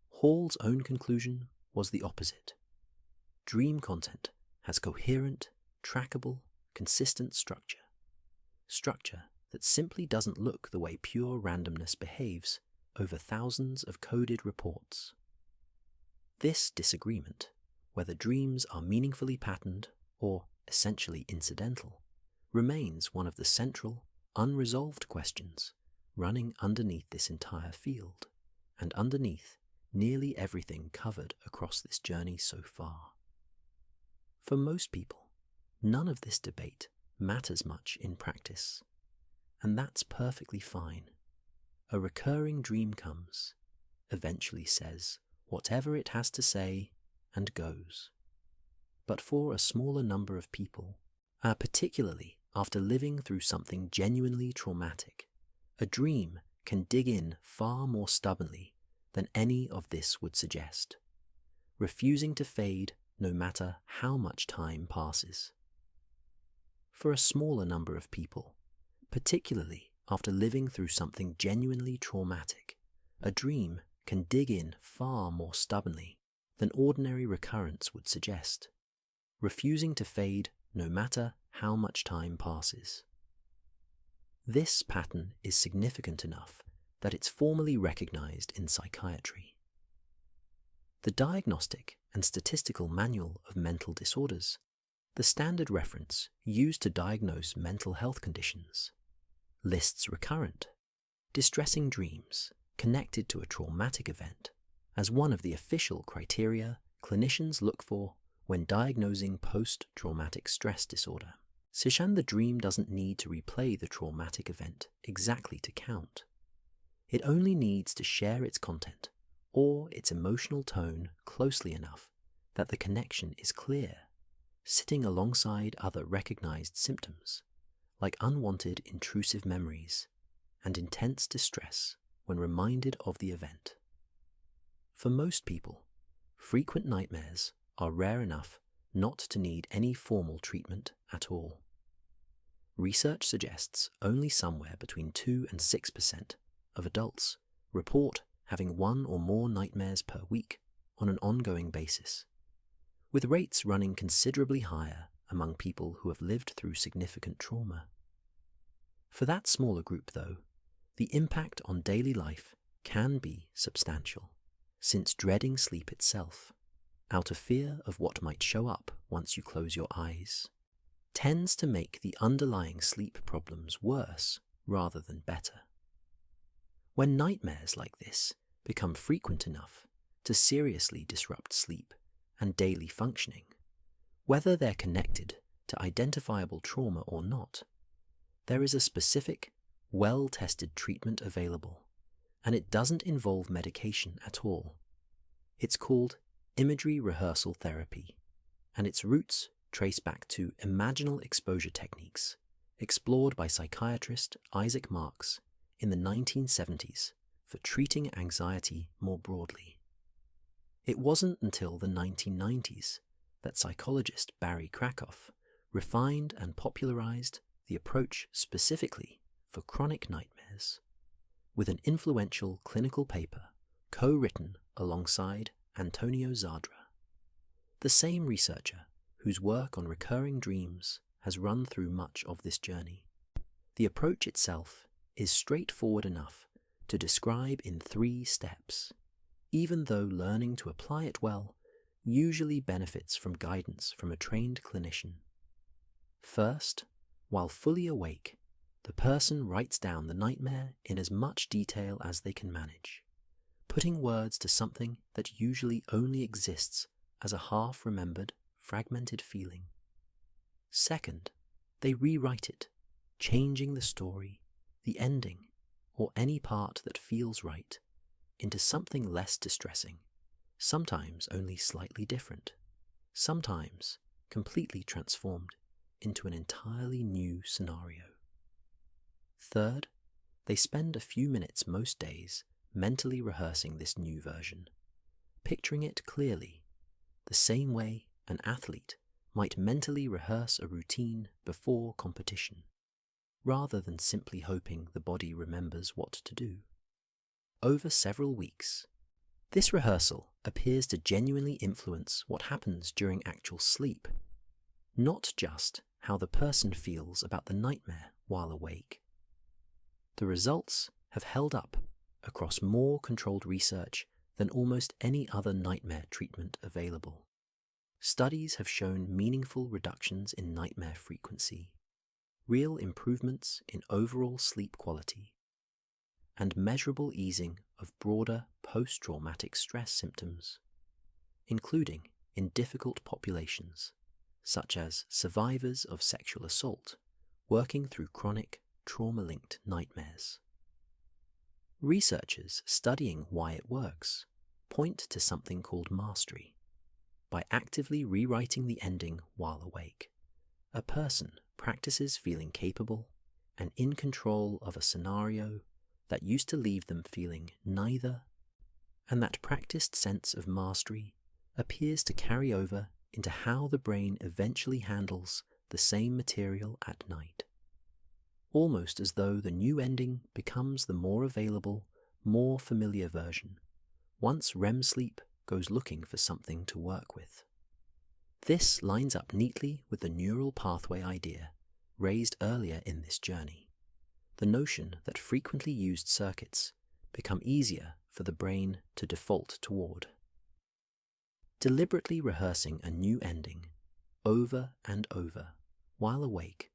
Hall's own conclusion was the opposite. Dream content has coherent, trackable, consistent structure. Structure that simply doesn't look the way pure randomness behaves over thousands of coded reports. This disagreement, whether dreams are meaningfully patterned or essentially incidental, remains one of the central, unresolved questions running underneath this entire field, and underneath nearly everything covered across this journey so far. For most people, none of this debate matters much in practice, and that's perfectly fine. A recurring dream comes, eventually says whatever it has to say, and goes. But for a smaller number of people, particularly after living through something genuinely traumatic, a dream can dig in far more stubbornly than any of this would suggest, refusing to fade no matter how much time passes. For a smaller number of people, particularly after living through something genuinely traumatic, a dream can dig in far more stubbornly than ordinary recurrence would suggest, refusing to fade no matter how much time passes. This pattern is significant enough that it's formally recognized in psychiatry. The Diagnostic and Statistical Manual of Mental Disorders, the standard reference used to diagnose mental health conditions, lists recurrent, distressing dreams connected to a traumatic event as one of the official criteria clinicians look for when diagnosing post-traumatic stress disorder. The dream doesn't need to replay the traumatic event exactly to count. It only needs to share its content or its emotional tone closely enough that the connection is clear, sitting alongside other recognized symptoms, like unwanted intrusive memories and intense distress when reminded of the event. For most people, frequent nightmares are rare enough not to need any formal treatment at all. Research suggests only somewhere between 2 and 6% of adults report having 1 or more nightmares per week on an ongoing basis, with rates running considerably higher among people who have lived through significant trauma. For that smaller group, though, the impact on daily life can be substantial, since dreading sleep itself, out of fear of what might show up once you close your eyes, tends to make the underlying sleep problems worse rather than better. When nightmares like this become frequent enough to seriously disrupt sleep and daily functioning, whether they're connected to identifiable trauma or not, there is a specific, well-tested treatment available, and it doesn't involve medication at all. It's called imagery rehearsal therapy, and its roots trace back to imaginal exposure techniques explored by psychiatrist Isaac Marks in the 1970s for treating anxiety more broadly. It wasn't until the 1990s that psychologist Barry Krakoff refined and popularized the approach specifically for chronic nightmares, with an influential clinical paper co-written alongside Antonio Zadra, the same researcher whose work on recurring dreams has run through much of this journey. The approach itself is straightforward enough to describe in 3 steps, even though learning to apply it well usually benefits from guidance from a trained clinician. First, while fully awake, The person writes down the nightmare in as much detail as they can manage, putting words to something that usually only exists as a half-remembered, fragmented feeling. Second, they rewrite it, changing the story, the ending, or any part that feels right, into something less distressing, sometimes only slightly different, sometimes completely transformed into an entirely new scenario. Third, they spend a few minutes most days mentally rehearsing this new version, picturing it clearly, the same way an athlete might mentally rehearse a routine before competition, rather than simply hoping the body remembers what to do. Over several weeks, this rehearsal appears to genuinely influence what happens during actual sleep, not just how the person feels about the nightmare while awake. The results have held up across more controlled research than almost any other nightmare treatment available. Studies have shown meaningful reductions in nightmare frequency, real improvements in overall sleep quality, and measurable easing of broader post-traumatic stress symptoms, including in difficult populations, such as survivors of sexual assault working through chronic trauma-linked nightmares. Researchers studying why it works point to something called mastery. By actively rewriting the ending while awake, a person practices feeling capable and in control of a scenario that used to leave them feeling neither, and that practiced sense of mastery appears to carry over into how the brain eventually handles the same material at night, almost as though the new ending becomes the more available, more familiar version, once REM sleep goes looking for something to work with. This lines up neatly with the neural pathway idea raised earlier in this journey, the notion that frequently used circuits become easier for the brain to default toward. Deliberately rehearsing a new ending over and over while awake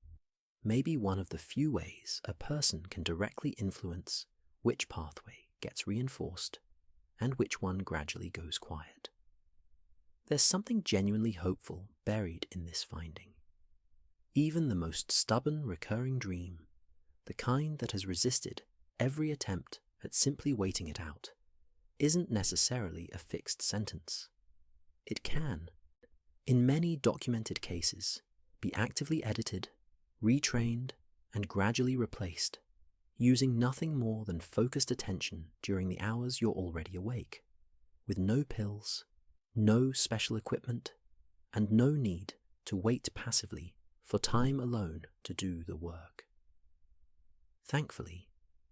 may be one of the few ways a person can directly influence which pathway gets reinforced and which one gradually goes quiet. There's something genuinely hopeful buried in this finding. Even the most stubborn recurring dream, the kind that has resisted every attempt at simply waiting it out, isn't necessarily a fixed sentence. It can, in many documented cases, be actively edited, retrained, and gradually replaced, using nothing more than focused attention during the hours you're already awake, with no pills, no special equipment, and no need to wait passively for time alone to do the work. Thankfully,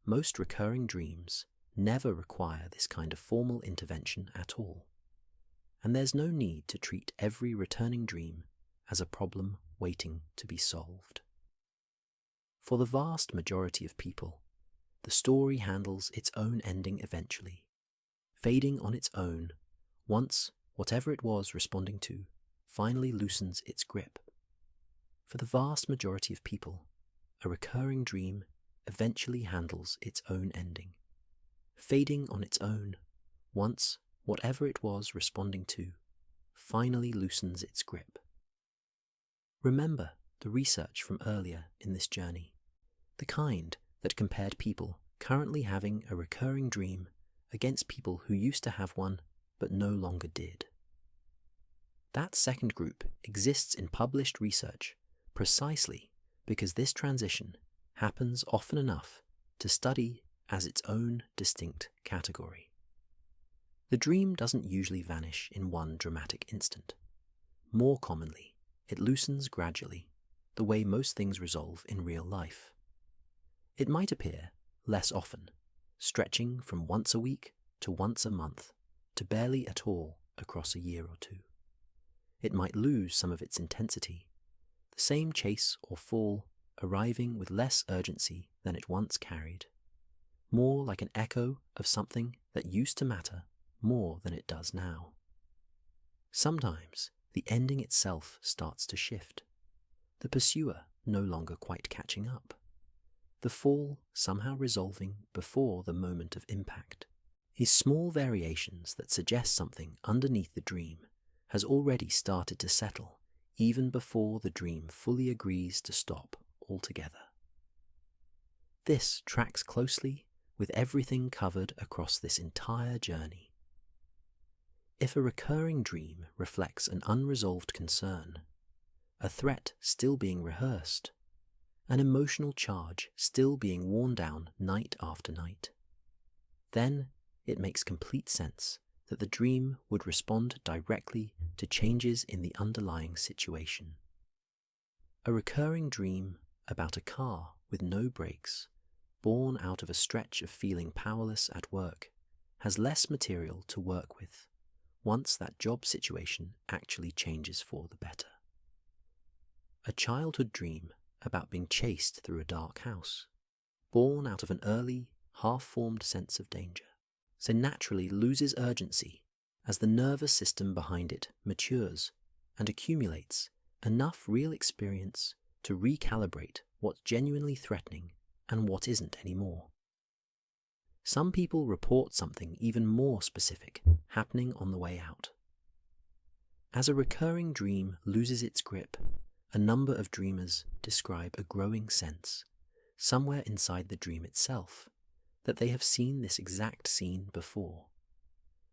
most recurring dreams never require this kind of formal intervention at all, and there's no need to treat every returning dream as a problem waiting to be solved. For the vast majority of people, the story handles its own ending eventually, fading on its own once whatever it was responding to finally loosens its grip. For the vast majority of people, a recurring dream eventually handles its own ending, fading on its own once whatever it was responding to finally loosens its grip. Remember the research from earlier in this journey, the kind that compared people currently having a recurring dream against people who used to have one but no longer did. That second group exists in published research precisely because this transition happens often enough to study as its own distinct category. The dream doesn't usually vanish in one dramatic instant. More commonly, it loosens gradually, the way most things resolve in real life. It might appear less often, stretching from once a week to once a month to barely at all across a year or two. It might lose some of its intensity, the same chase or fall arriving with less urgency than it once carried, more like an echo of something that used to matter more than it does now. Sometimes the ending itself starts to shift, the pursuer no longer quite catching up. the fall somehow resolving before the moment of impact. These small variations that suggest something underneath the dream has already started to settle even before the dream fully agrees to stop altogether. This tracks closely with everything covered across this entire journey. If a recurring dream reflects an unresolved concern, a threat still being rehearsed, an emotional charge still being worn down night after night, then it makes complete sense that the dream would respond directly to changes in the underlying situation. A recurring dream about a car with no brakes, born out of a stretch of feeling powerless at work, has less material to work with once that job situation actually changes for the better. A childhood dream about being chased through a dark house, born out of an early, half-formed sense of danger, so naturally loses urgency as the nervous system behind it matures and accumulates enough real experience to recalibrate what's genuinely threatening and what isn't anymore. Some people report something even more specific happening on the way out. As a recurring dream loses its grip, a number of dreamers describe a growing sense, somewhere inside the dream itself, that they have seen this exact scene before.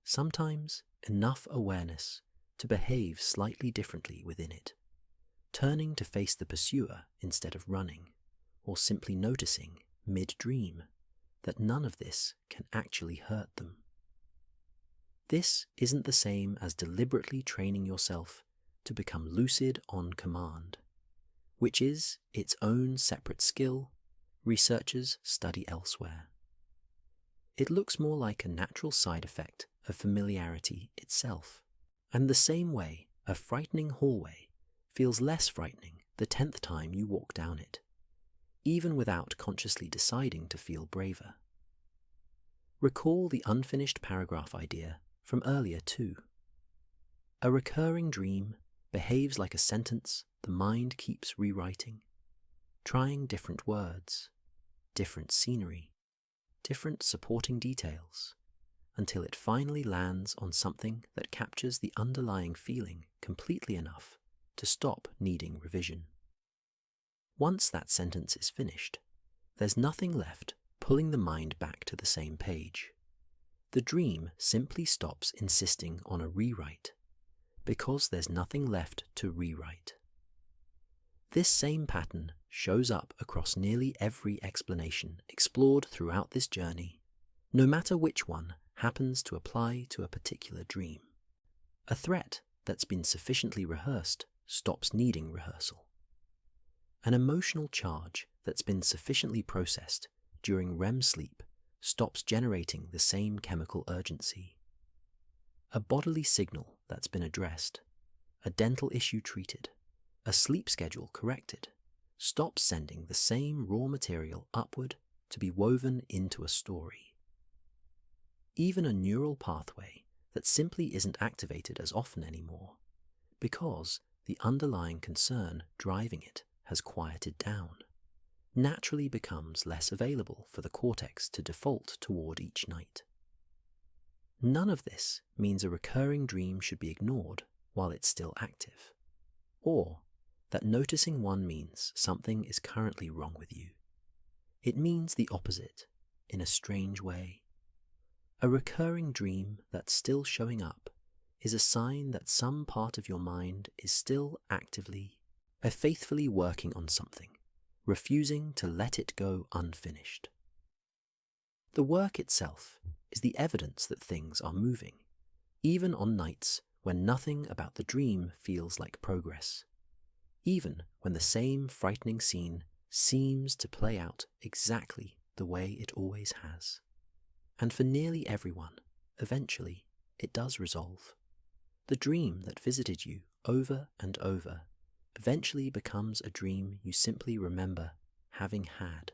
Sometimes enough awareness to behave slightly differently within it, turning to face the pursuer instead of running, or simply noticing mid-dream that none of this can actually hurt them. This isn't the same as deliberately training yourself to become lucid on command, which is its own separate skill researchers study elsewhere. It looks more like a natural side effect of familiarity itself, and the same way a frightening hallway feels less frightening the 10th time you walk down it, even without consciously deciding to feel braver. Recall the unfinished paragraph idea from earlier too. A recurring dream behaves like a sentence the mind keeps rewriting, trying different words, different scenery, different supporting details, until it finally lands on something that captures the underlying feeling completely enough to stop needing revision. Once that sentence is finished, there's nothing left pulling the mind back to the same page. The dream simply stops insisting on a rewrite, because there's nothing left to rewrite. This same pattern shows up across nearly every explanation explored throughout this journey, no matter which one happens to apply to a particular dream. A threat that's been sufficiently rehearsed stops needing rehearsal. An emotional charge that's been sufficiently processed during REM sleep stops generating the same chemical urgency. A bodily signal that's been addressed, a dental issue treated, a sleep schedule corrected, stops sending the same raw material upward to be woven into a story. Even a neural pathway that simply isn't activated as often anymore, because the underlying concern driving it has quieted down, naturally becomes less available for the cortex to default toward each night. None of this means a recurring dream should be ignored while it's still active, or that noticing one means something is currently wrong with you. It means the opposite, in a strange way. A recurring dream that's still showing up is a sign that some part of your mind is still actively, faithfully working on something, refusing to let it go unfinished. The work itself is the evidence that things are moving, even on nights when nothing about the dream feels like progress, even when the same frightening scene seems to play out exactly the way it always has. And for nearly everyone, eventually, it does resolve. The dream that visited you over and over eventually becomes a dream you simply remember having had,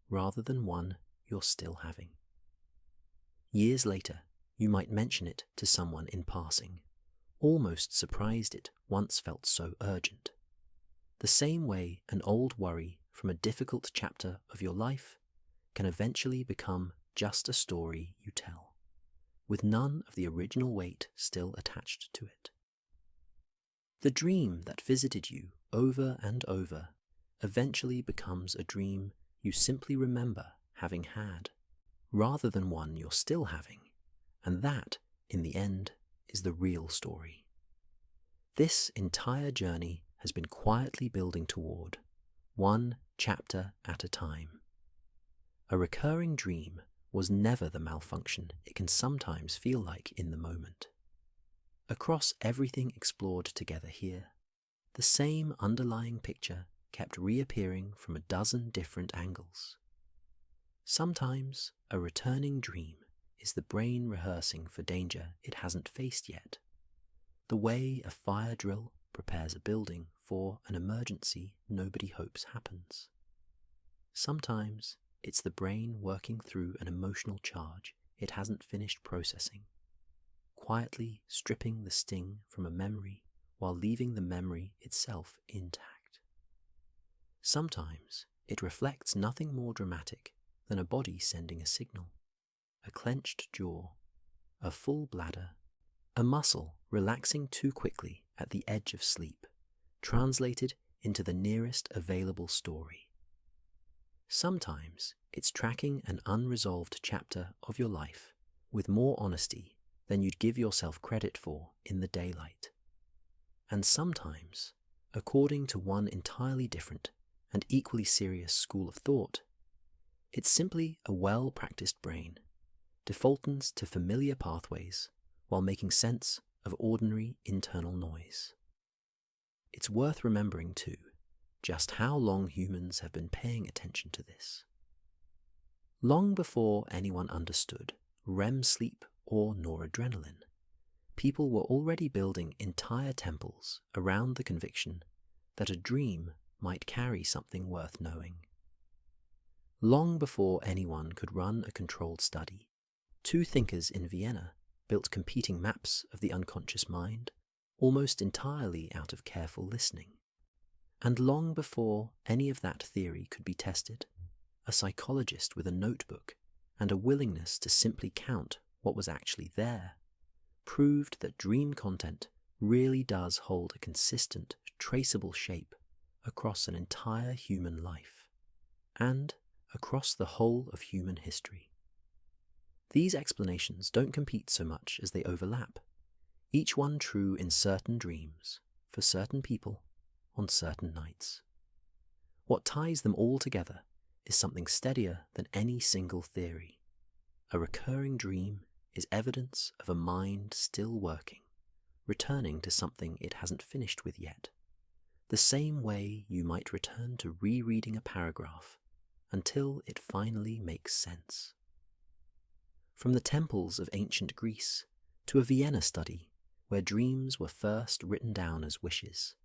rather than one you're still having. Years later, you might mention it to someone in passing, almost surprised it once felt so urgent. The same way an old worry from a difficult chapter of your life can eventually become just a story you tell, with none of the original weight still attached to it. The dream that visited you over and over eventually becomes a dream you simply remember having had, rather than one you're still having, and that, in the end, is the real story. This entire journey has been quietly building toward, one chapter at a time. A recurring dream was never the malfunction it can sometimes feel like in the moment. Across everything explored together here, the same underlying picture kept reappearing from a dozen different angles. Sometimes a returning dream is the brain rehearsing for danger it hasn't faced yet, the way a fire drill prepares a building for an emergency nobody hopes happens. Sometimes it's the brain working through an emotional charge it hasn't finished processing, quietly stripping the sting from a memory while leaving the memory itself intact. Sometimes it reflects nothing more dramatic than a body sending a signal, a clenched jaw, a full bladder, a muscle relaxing too quickly at the edge of sleep, translated into the nearest available story. Sometimes it's tracking an unresolved chapter of your life with more honesty than you'd give yourself credit for in the daylight. And sometimes, according to one entirely different and equally serious school of thought, it's simply a well-practiced brain, defaulting to familiar pathways while making sense of ordinary internal noise. It's worth remembering, too, just how long humans have been paying attention to this. Long before anyone understood REM sleep or noradrenaline, people were already building entire temples around the conviction that a dream might carry something worth knowing. Long before anyone could run a controlled study, two thinkers in Vienna built competing maps of the unconscious mind, almost entirely out of careful listening. And long before any of that theory could be tested, a psychologist with a notebook and a willingness to simply count what was actually there proved that dream content really does hold a consistent, traceable shape across an entire human life, and across the whole of human history. These explanations don't compete so much as they overlap, each one true in certain dreams, for certain people, on certain nights. What ties them all together is something steadier than any single theory. A recurring dream is evidence of a mind still working, returning to something it hasn't finished with yet, the same way you might return to rereading a paragraph until it finally makes sense. From the temples of ancient Greece to a Vienna study where dreams were first written down as wishes,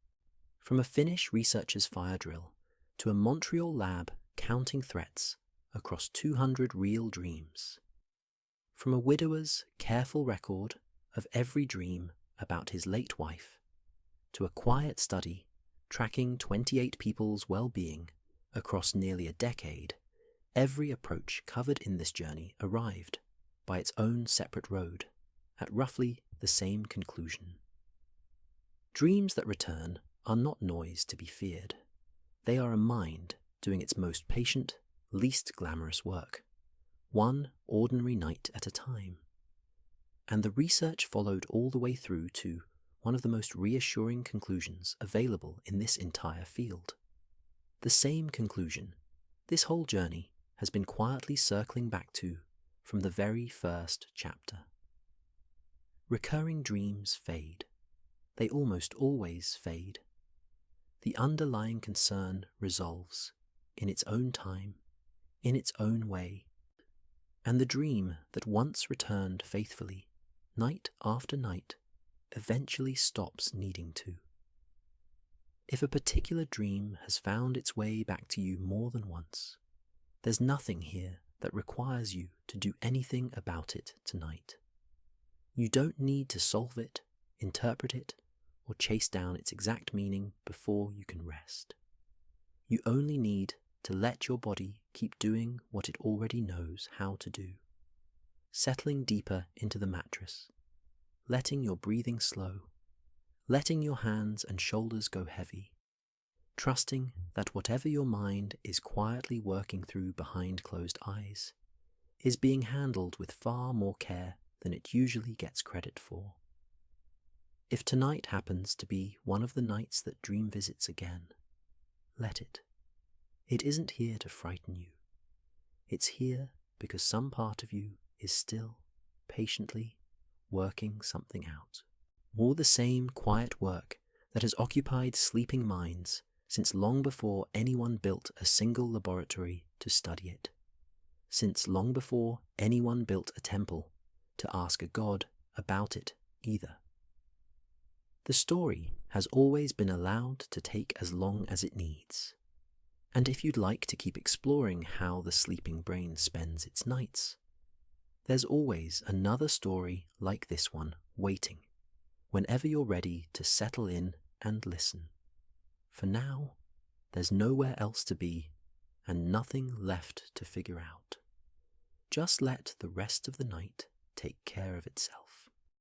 from a Finnish researcher's fire drill to a Montreal lab counting threats across 200 real dreams, from a widower's careful record of every dream about his late wife to a quiet study tracking 28 people's well-being across nearly a decade, every approach covered in this journey arrived, by its own separate road, at roughly the same conclusion. Dreams that return are not noise to be feared. They are a mind doing its most patient, least glamorous work, one ordinary night at a time. And the research followed all the way through to one of the most reassuring conclusions available in this entire field. The same conclusion this whole journey has been quietly circling back to from the very first chapter. Recurring dreams fade. They almost always fade. The underlying concern resolves in its own time, in its own way, and the dream that once returned faithfully, night after night, eventually stops needing to. If a particular dream has found its way back to you more than once, there's nothing here that requires you to do anything about it tonight. You don't need to solve it, interpret it, or chase down its exact meaning before you can rest. You only need to let your body keep doing what it already knows how to do, settling deeper into the mattress, letting your breathing slow, letting your hands and shoulders go heavy, trusting that whatever your mind is quietly working through behind closed eyes is being handled with far more care than it usually gets credit for. If tonight happens to be one of the nights that dream visits again, let it. It isn't here to frighten you. It's here because some part of you is still, patiently, working something out. All the same quiet work that has occupied sleeping minds since long before anyone built a single laboratory to study it, since long before anyone built a temple to ask a god about it either. The story has always been allowed to take as long as it needs. And if you'd like to keep exploring how the sleeping brain spends its nights, there's always another story like this one waiting, whenever you're ready to settle in and listen. For now, there's nowhere else to be and nothing left to figure out. Just let the rest of the night take care of itself.